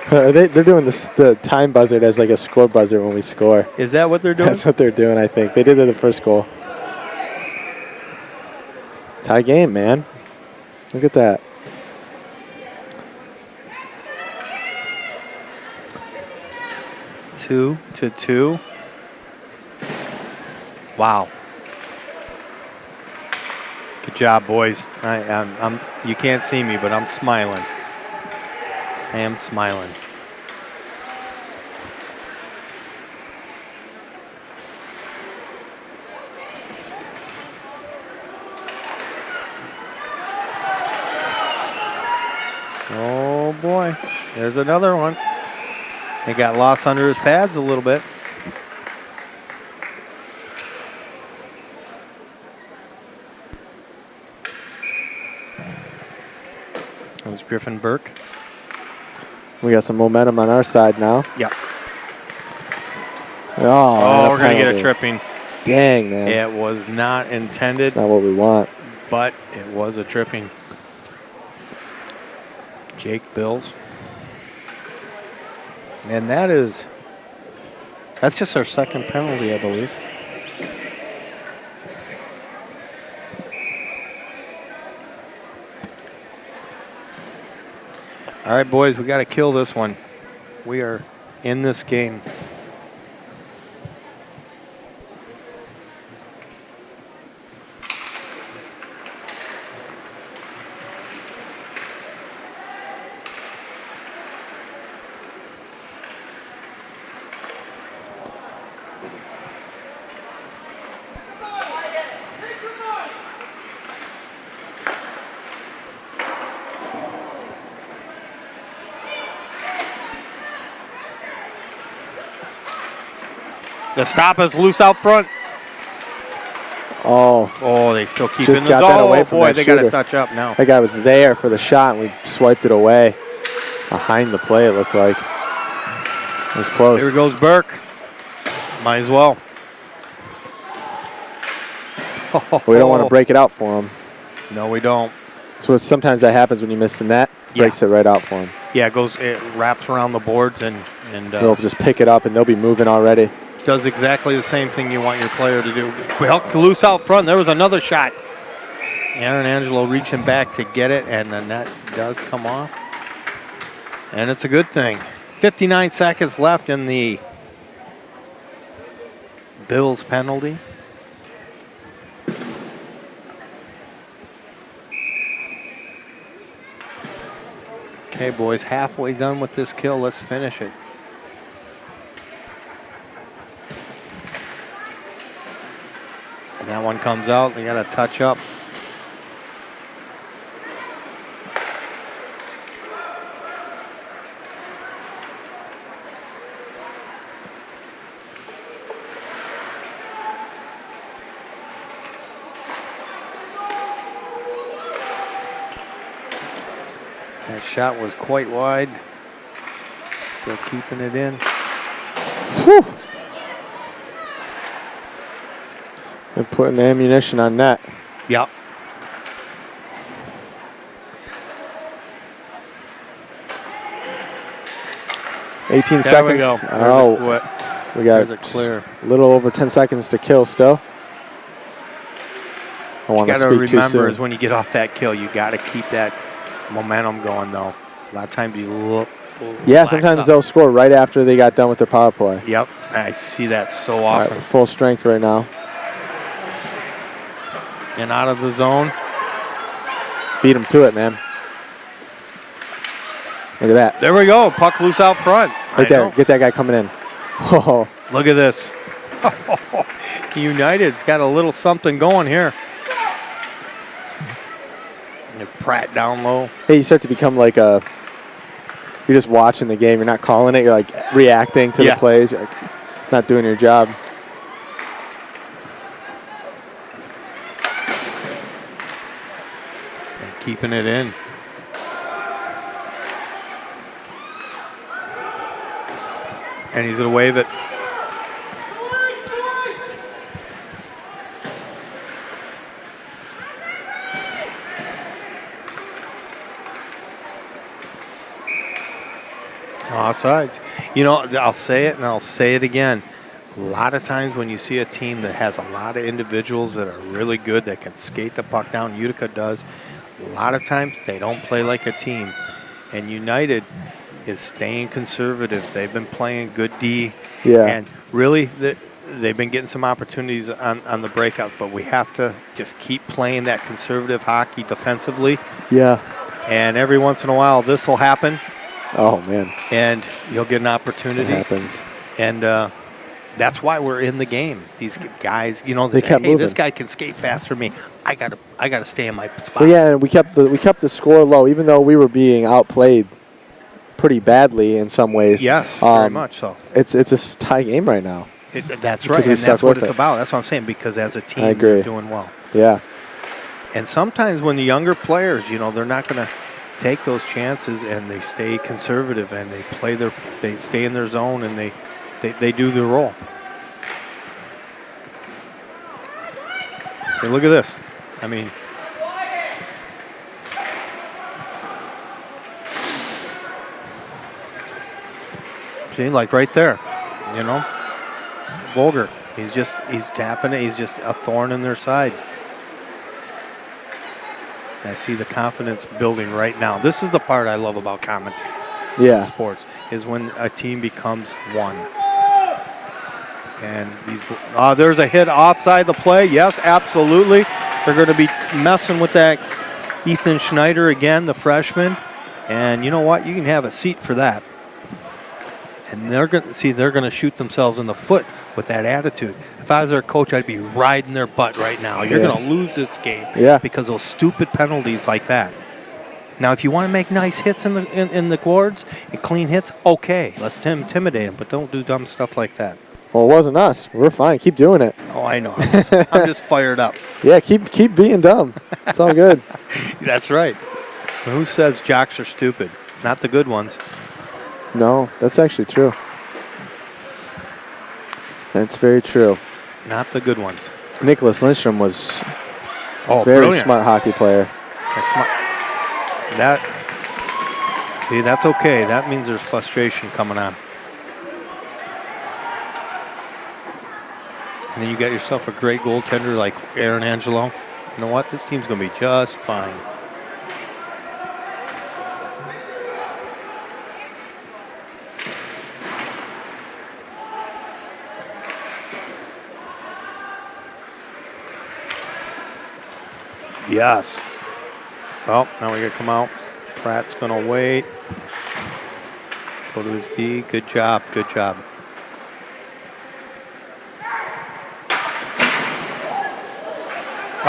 They're doing the time buzzer as like a score buzzer when we score. Is that what they're doing? That's what they're doing, I think. They did it the first goal. Tie game, man. Look at that. Two to two. Wow. Good job, boys. I'm you can't see me, but I'm smiling. I am smiling. Oh boy, there's another one. He got lost under his pads a little bit. That was Griffin Burke. We got some momentum on our side now. Yep. Oh, we're going to get a tripping. Dang, man. It was not intended. That's not what we want. But it was a tripping. Jake Bills. And that's just our second penalty, I believe. All right, boys, we got to kill this one. We are in this game. The stop is loose out front. Oh, they still keep just in the got zone. that away from boy, that they got to shooter. touch up now. That guy was there for the shot, and we swiped it away. Behind the play, it looked like. It was close. Here goes Burke. Might as well. We don't want to break it out for him. No, we don't. So sometimes that happens when you miss the net. Breaks it right out for him. Yeah, it wraps around the boards and they'll just pick it up and they'll be moving already. Does exactly the same thing you want your player to do. Well, loose out front. There was another shot. Aaron Angelo reaching back to get it, and the net does come off. And it's a good thing. 59 seconds left in the Bills penalty. Okay, boys, halfway done with this kill. Let's finish it. And that one comes out. We got to touch up. That shot was quite wide. Still keeping it in. Whew. And putting ammunition on net. Yep. There seconds. We go. We got There's a clear. a little over 10 seconds to kill still. I want to speak too remember soon. is when you get off that kill, you got to keep that momentum going, though. A lot of times you look. Yeah, sometimes they'll score right after they got done with their power play. Yep, I see that so All often. right, full strength right now. And out of the zone. Beat him to it, man. Look at that. There we go. Puck loose out front. Right there. Get that guy coming in. Oh. Look at this. United's got a little something going here. And Pratt down low. Hey, you start to become like you're just watching the game. You're not calling it. You're like reacting to the plays. You're like not doing your job. And keeping it in. And he's going to wave it. Offsides. You know, I'll say it and I'll say it again. A lot of times when you see a team that has a lot of individuals that are really good, that can skate the puck down, Utica does, a lot of times they don't play like a team. And United is staying conservative. They've been playing good D. Yeah. And really, they've been getting some opportunities on the breakout, but we have to just keep playing that conservative hockey defensively. Yeah. And every once in a while, this will happen. Oh, man. And you'll get an opportunity. It happens. And that's why we're in the game. These guys, you know, They say, kept hey, moving. this guy can skate faster than me. I gotta stay in my spot. Well, yeah, and we kept the score low, even though we were being outplayed pretty badly in some ways. Yes, very much so. It's a tie game right now. That's Because right, we and stuck that's what with it's it. about. That's what I'm saying, because as a team, I agree. we're doing well. Yeah. And sometimes when the younger players, you know, they're not going to take those chances, and they stay conservative, and they stay in their zone, and they do their role. Hey, look at this. I mean, see, like right there, you know, Volger. He's tapping it. He's just a thorn in their side. I see the confidence building right now. This is the part I love about commentating in sports, is when a team becomes one. And there's a hit offside the play. Yes, absolutely. They're going to be messing with that Ethan Schneider again, the freshman. And you know what? You can have a seat for that. And they're going to shoot themselves in the foot with that attitude. If I was their coach, I'd be riding their butt right now. You're going to lose this game because of those stupid penalties like that. Now, if you want to make nice hits in the boards and clean hits, okay, let's intimidate them, but don't do dumb stuff like that. Well, it wasn't us. We're fine. Keep doing it. Oh, I know. I'm just fired up. Yeah, keep being dumb. It's all good. That's right. Who says jocks are stupid? Not the good ones. No, that's actually true. That's very true. Not the good ones. Nicholas Lindstrom was a very brilliant. smart hockey player. That's okay. That means there's frustration coming on. And then you got yourself a great goaltender like Aaron Angelo. You know what? This team's going to be just fine. Yes. Well, now we got to come out. Pratt's going to wait. Go to his D. Good job. Good job.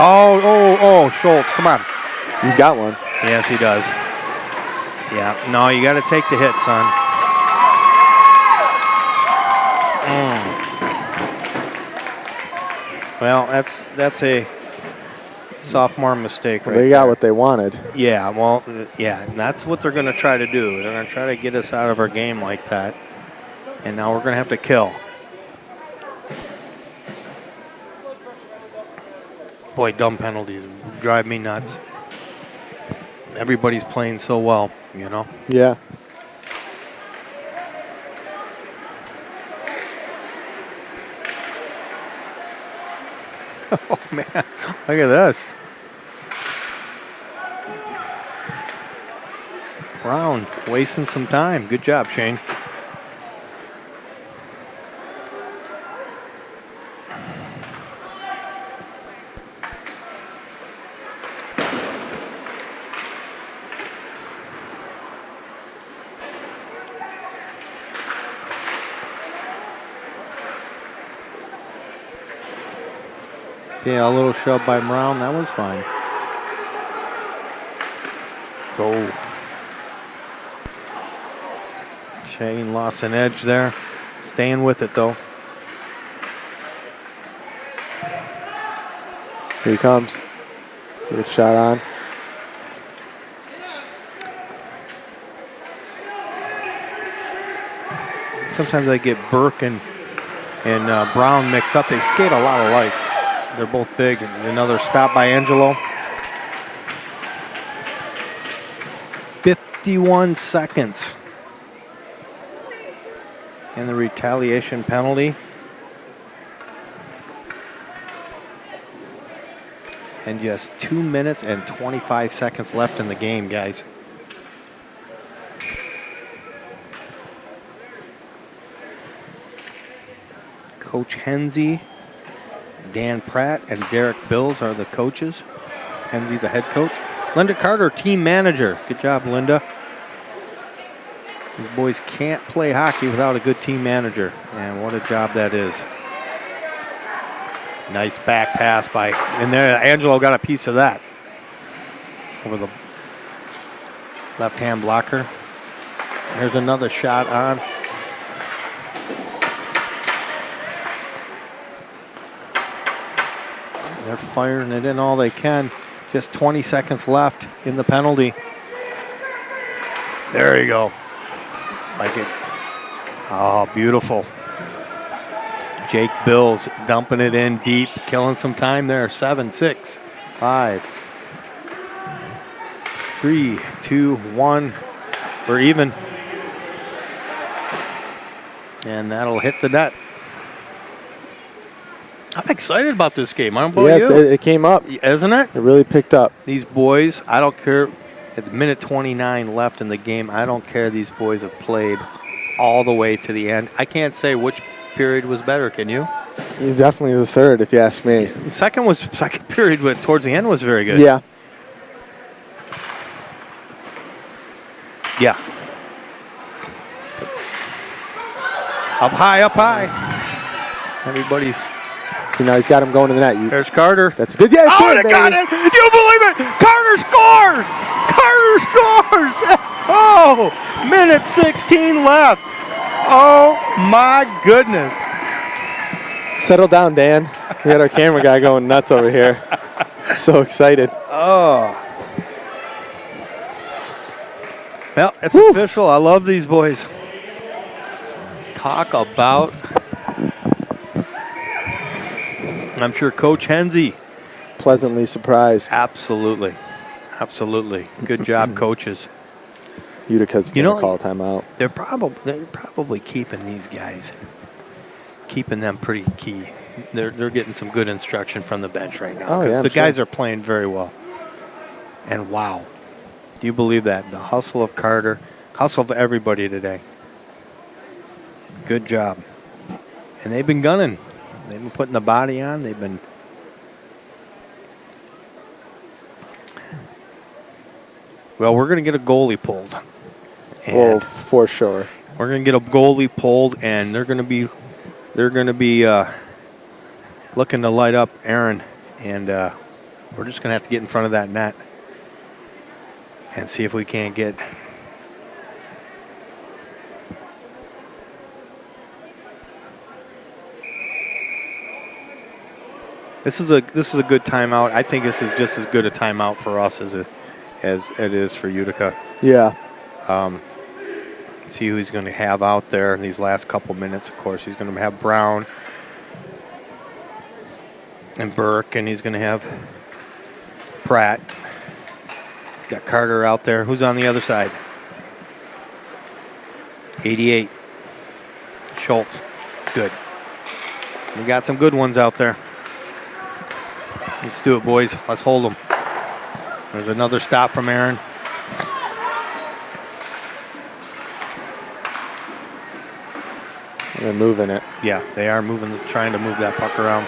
Oh, Schultz, come on. He's got one. Yes, he does. Yeah, no, you got to take the hit, son. Well, that's a sophomore mistake right They got there. what they wanted. Yeah, well, yeah, and that's what they're going to try to do. They're going to try to get us out of our game like that. And now we're going to have to kill. Boy, dumb penalties drive me nuts. Everybody's playing so well, you know? Yeah. Oh, man. Look at this. Brown wasting some time. Good job, Shane. Yeah, a little shove by Brown. That was fine. Go. Shane lost an edge there. Staying with it, though. Here he comes. Get a shot on. Sometimes I get Burke and Brown mixed up. They skate a lot alike. They're both big. Another stop by Angelo. 51 seconds. And the retaliation penalty. And just 2 minutes and 25 seconds left in the game, guys. Coach Hensey, Dan Pratt, and Derek Bills are the coaches. Hensey, the head coach. Linda Carter, team manager. Good job, Linda. These boys can't play hockey without a good team manager, and what a job that is. Nice back pass by, and there Angelo got a piece of that over the left-hand blocker. There's another shot on. They're firing it in all they can. Just 20 seconds left in the penalty. There you go. Like it. Oh, beautiful. Jake Bills dumping it in deep, killing some time there. 7, 6, 5, 3, 2, 1. We're even. And that'll hit the net. I'm excited about this game. I don't know about you. It came up. Isn't it? It really picked up. These boys, I don't care. At the minute 29 left in the game, I don't care. These boys have played all the way to the end. I can't say which period was better, can you? Definitely the third, if you ask me. Second period, but towards the end was very good. Yeah. Yeah. Up high, up high. Everybody's. See, now he's got him going to the net. There's Carter. That's good. Yeah, oh, they got it. You believe it? Carter scores. Carter scores. Oh, minute 16 left. Oh, my goodness. Settle down, Dan. We got our camera guy going nuts over here. So excited. Oh. Well, it's official. I love these boys. Talk about. I'm sure Coach Hensey. Pleasantly surprised. Absolutely. Absolutely. Good job, coaches. Utica's going to call a timeout. They're probably keeping these guys, keeping them pretty key. They're getting some good instruction from the bench right now. Oh, yeah, the guys are playing very well. And wow, do you believe that? The hustle of Carter, hustle of everybody today. Good job. And they've been gunning. They've been putting the body on. They've been. Well, we're going to get a goalie pulled. Well, for sure. We're going to get a goalie pulled, and they're going to be looking to light up Aaron, and we're just going to have to get in front of that net and see if we can't get. This is a good timeout. I think this is just as good a timeout for us as it is for Utica. Yeah. See who he's going to have out there in these last couple minutes. Of course, he's going to have Brown and Burke, and he's going to have Pratt. He's got Carter out there. Who's on the other side? 88. Schultz. Good. We got some good ones out there. Let's do it, boys. Let's hold them. There's another stop from Aaron. They're moving it. Yeah, they are trying to move that puck around.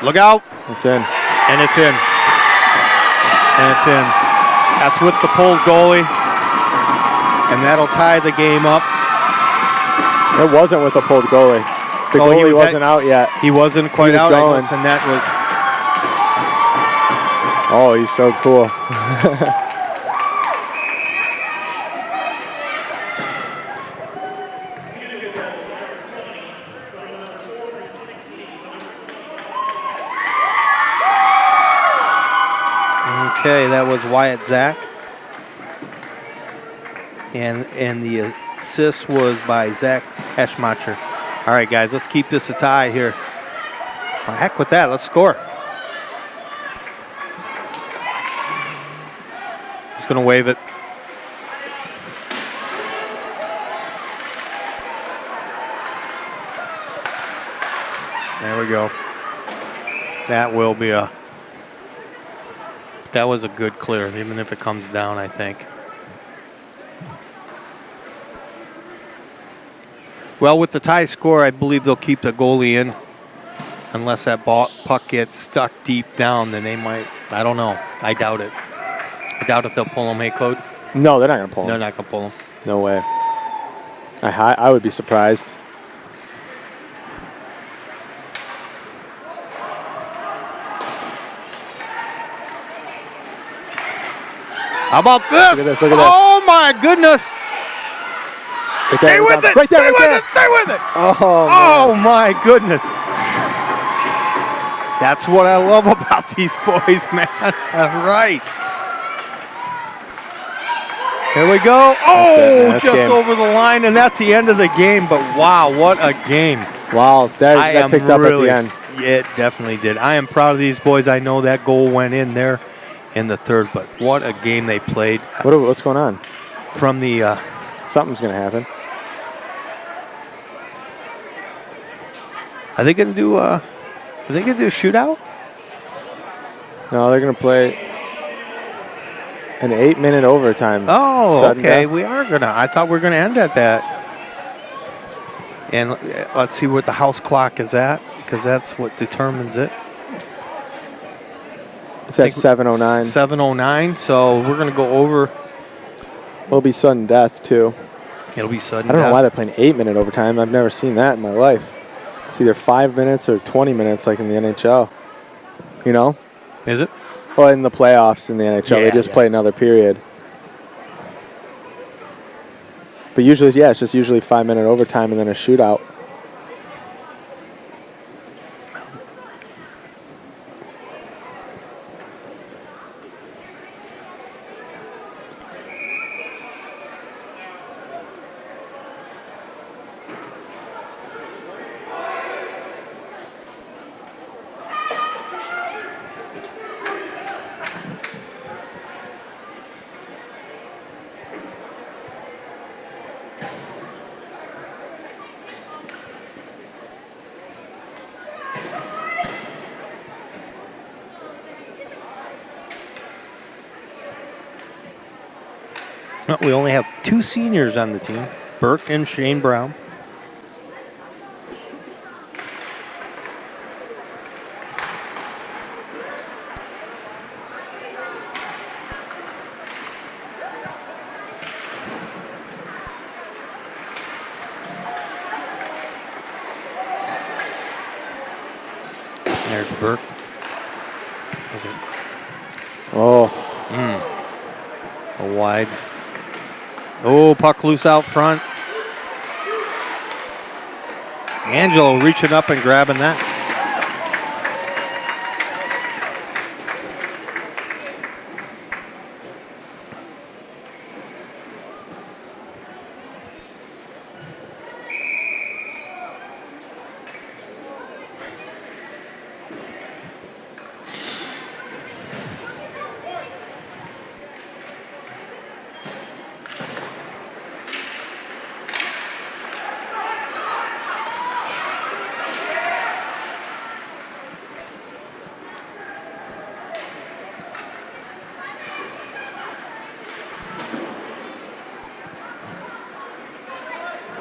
Look out. It's in. And it's in. And it's in. That's with the pulled goalie. And that'll tie the game up. It wasn't with a pulled goalie. The goalie wasn't out yet. He wasn't quite out. Going. And that was. Oh, he's so cool. Okay, that was Wyatt Zach. And the assist was by Zach Eschmacher. All right, guys, let's keep this a tie here. Well, heck with that. Let's score. He's going to wave it. There we go. That will be that was a good clear, even if it comes down, I think. Well, with the tie score, I believe they'll keep the goalie in. Unless that puck gets stuck deep down, then they might. I don't know. I doubt it. I doubt if they'll pull him, hey, Claude? No, they're not going to pull him. They're not going to pull him. No way. I would be surprised. How about this? Look at this, look at this. Oh, my goodness. Stay with it. Right there, Stay right with there. it. Stay with it. Oh, man. My goodness. That's what I love about these boys, man. Right. Here we go. That's it, man. That's Just game. over the line, and that's the end of the game. But wow, what a game. Wow, that picked up at the end. It definitely did. I am proud of these boys. I know that goal went in there in the third, but what a game they played. What's going on? From the... Something's going to happen. Are they going to do a shootout? No, they're going to play an 8-minute overtime. Oh, Sudden okay. death. We are going to. I thought we were going to end at that. And let's see what the house clock is at, because that's what determines it. It's at 7:09. 7:09, so we're going to go over. It'll be sudden death, too. It'll be sudden I don't death. know why they're playing 8-minute overtime. I've never seen that in my life. It's either 5 minutes or 20 minutes like in the NHL. You know? Is it? Well, in the playoffs in the NHL, they just play another period. But usually, it's just usually 5-minute overtime and then a shootout. Well, we only have 2 seniors on the team, Burke and Shane Brown. There's Burke. Oh. A wide. Oh, puck loose out front. Angelo reaching up and grabbing that.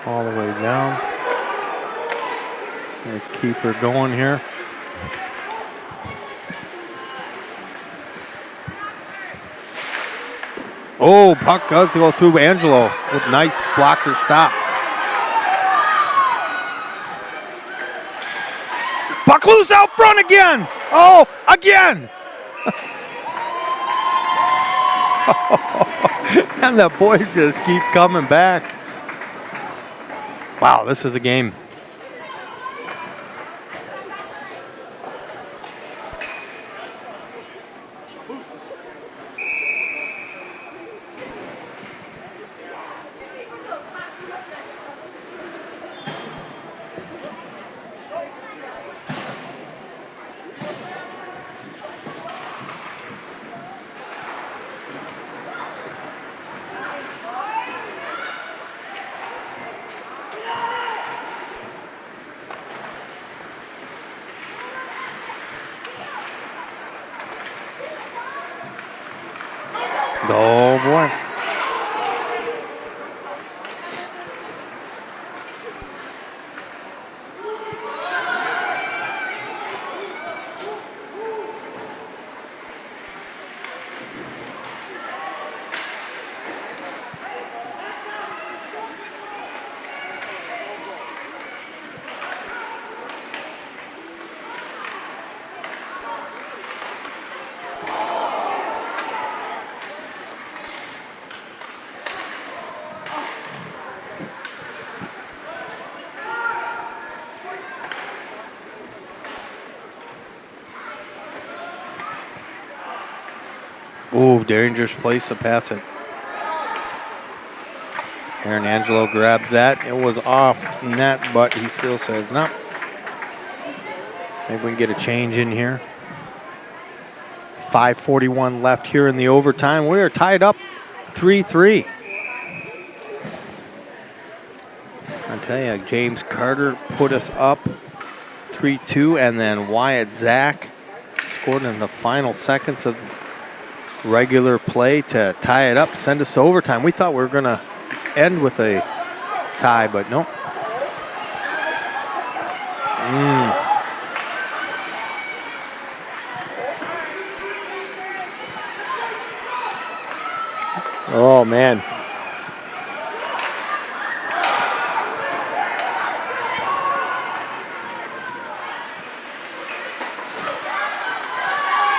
All the way down. Gonna keep her going here. Oh, puck does go through Angelo with nice blocker stop. Puck loose out front again. Oh, again. And the boys just keep coming back. Wow, this is a game. Oh, boy. Ooh, dangerous place to pass it. Aaron Angelo grabs that. It was off net, but he still says no. Maybe we can get a change in here. 5:41 left here in the overtime. We are tied up 3-3. I tell you, James Carter put us up 3-2, and then Wyatt Zach scored in the final seconds of regular play to tie it up, send us to overtime. We thought we were going to end with a tie, but nope. Oh, man.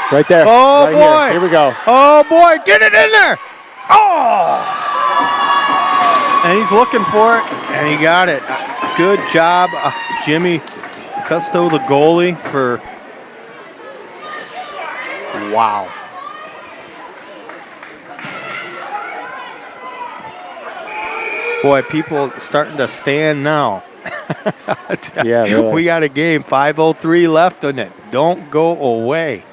Right there. Oh, right boy. Here we go. Oh, boy. Get it in there. Oh. And he's looking for it, and he got it. Good job, Jimmy Custo, the goalie, for wow. Boy, people starting to stand now. Yeah, really. We got a game, 5:03 left on it. Don't go away.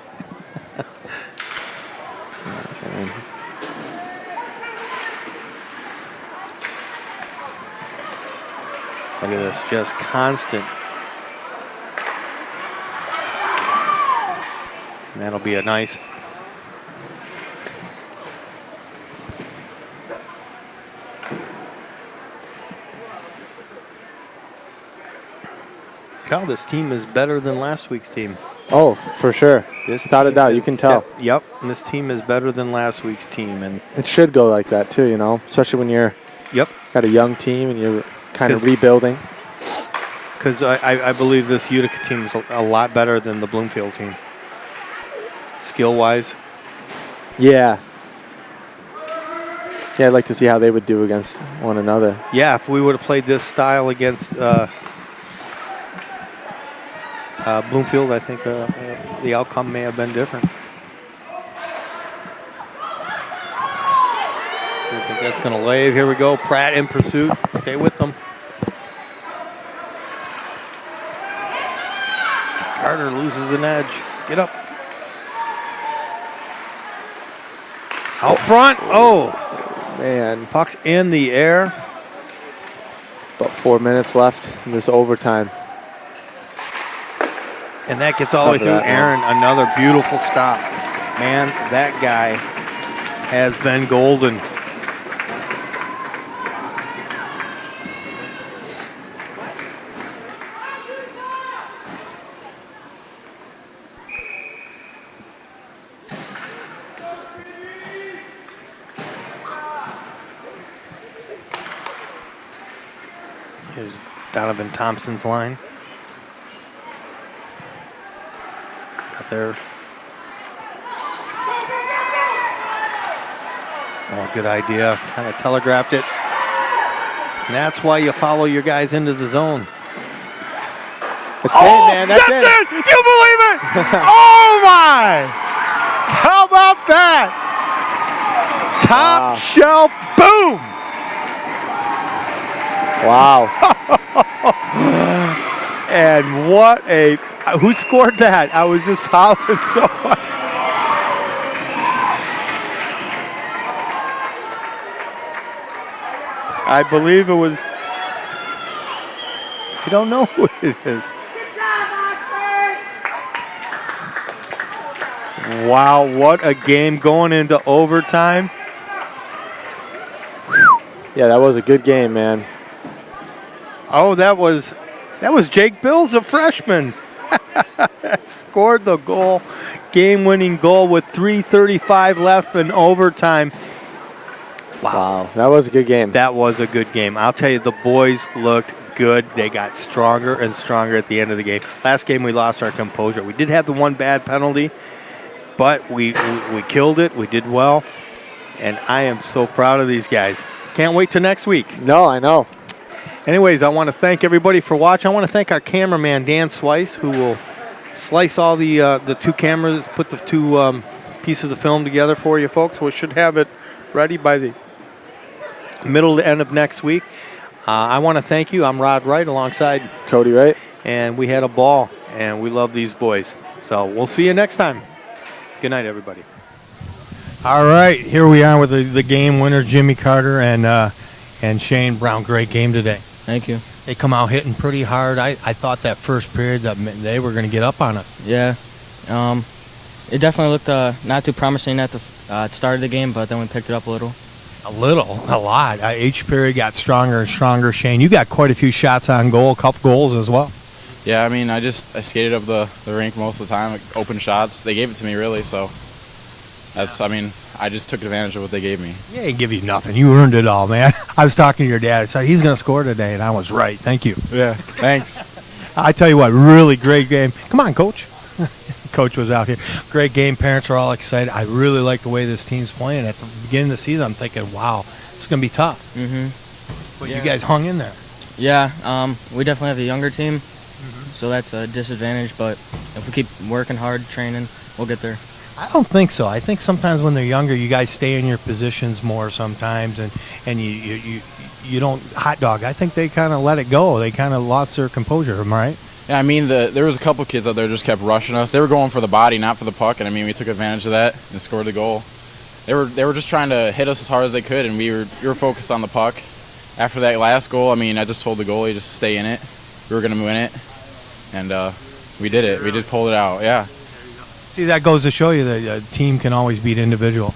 Look at this, just constant. And that'll be a nice. Tell this team is better than last week's team. Oh, for sure. Without a doubt, you can tell. Yep, and this team is better than last week's team, and It should go like that too, you know, especially when you're got a young team and you're kind of rebuilding. Because I believe this Utica team is a lot better than the Bloomfield team, skill-wise. Yeah. Yeah, I'd like to see how they would do against one another. Yeah, if we would have played this style against Bloomfield, I think the outcome may have been different. I think that's going to lave. Here we go. Pratt in pursuit. Stay with them. Carter loses an edge. Get up. Out front. Oh, Man, puck in the air. about 4 minutes left in this overtime. And that gets all the way through. Aaron, another beautiful stop. Man, that guy has been golden. Here's Donovan Thompson's line. Out there. Oh, good idea. Kind of telegraphed it. And that's why you follow your guys into the zone. That's it, man. That's it. You believe it? Oh, my. How about that? Top shelf. Boom. Wow. And what a... Who scored that? I was just hollering so much. I believe it was... I don't know who it is. Wow, what a game going into overtime. Yeah, that was a good game, man. Oh, that was Jake Bills, a freshman. Scored the goal, game-winning goal with 3:35 left in overtime. Wow, that was a good game. That was a good game. I'll tell you, the boys looked good. They got stronger and stronger at the end of the game. Last game, we lost our composure. We did have the one bad penalty, but we killed it. We did well, and I am so proud of these guys. Can't wait till next week. No, I know. Anyways, I want to thank everybody for watching. I want to thank our cameraman, Dan Slice, who will slice all the two cameras, put the two pieces of film together for you folks. We should have it ready by the middle to end of next week. I want to thank you. I'm Rod Wright alongside Cody Wright. And we had a ball, and we love these boys. So we'll see you next time. Good night, everybody. All right, here we are with the game winner, Jimmy Carter and Shane Brown. Great game today. Thank you. They come out hitting pretty hard. I thought that first period that they were going to get up on us. Yeah. It definitely looked not too promising at the start of the game, but then we picked it up a little. A lot. Each period got stronger and stronger. Shane, you got quite a few shots on goal, a couple goals as well. Yeah, I mean, I skated up the rink most of the time, like open shots. They gave it to me, really, so I just took advantage of what they gave me. Yeah, he give you nothing. You earned it all, man. I was talking to your dad. I said, he's going to score today, and I was right. Thank you. Yeah, thanks. I tell you what, really great game. Come on, Coach. Coach was out here. Great game. Parents are all excited. I really like the way this team's playing. At the beginning of the season, I'm thinking, wow, it's going to be tough. Mm-hmm. But you guys hung in there. Yeah, we definitely have a younger team, so that's a disadvantage. But if we keep working hard, training, we'll get there. I don't think so. I think sometimes when they're younger, you guys stay in your positions more sometimes, and you don't hot dog. I think they kind of let it go. They kind of lost their composure. Am I right? Yeah, I mean, there was a couple kids out there just kept rushing us. They were going for the body, not for the puck, and I mean, we took advantage of that and scored the goal. They were just trying to hit us as hard as they could, and we were focused on the puck. After that last goal, I mean, I just told the goalie just stay in it. We were going to win it, and we did it. We just pulled it out. Yeah. See, that goes to show you that a team can always beat individual.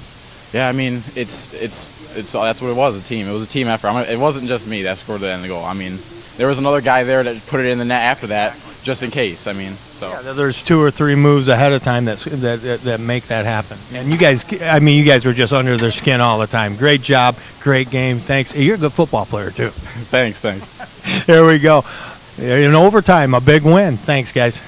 Yeah, I mean, it's that's what it was, a team. It was a team effort. It wasn't just me that scored the end of the goal. I mean, there was another guy there that put it in the net after that, just in case. I mean, so. Yeah, there's 2 or 3 moves ahead of time that make that happen. And you guys were just under their skin all the time. Great job, great game. Thanks. You're a good football player too. Thanks. There we go. In overtime, a big win. Thanks, guys.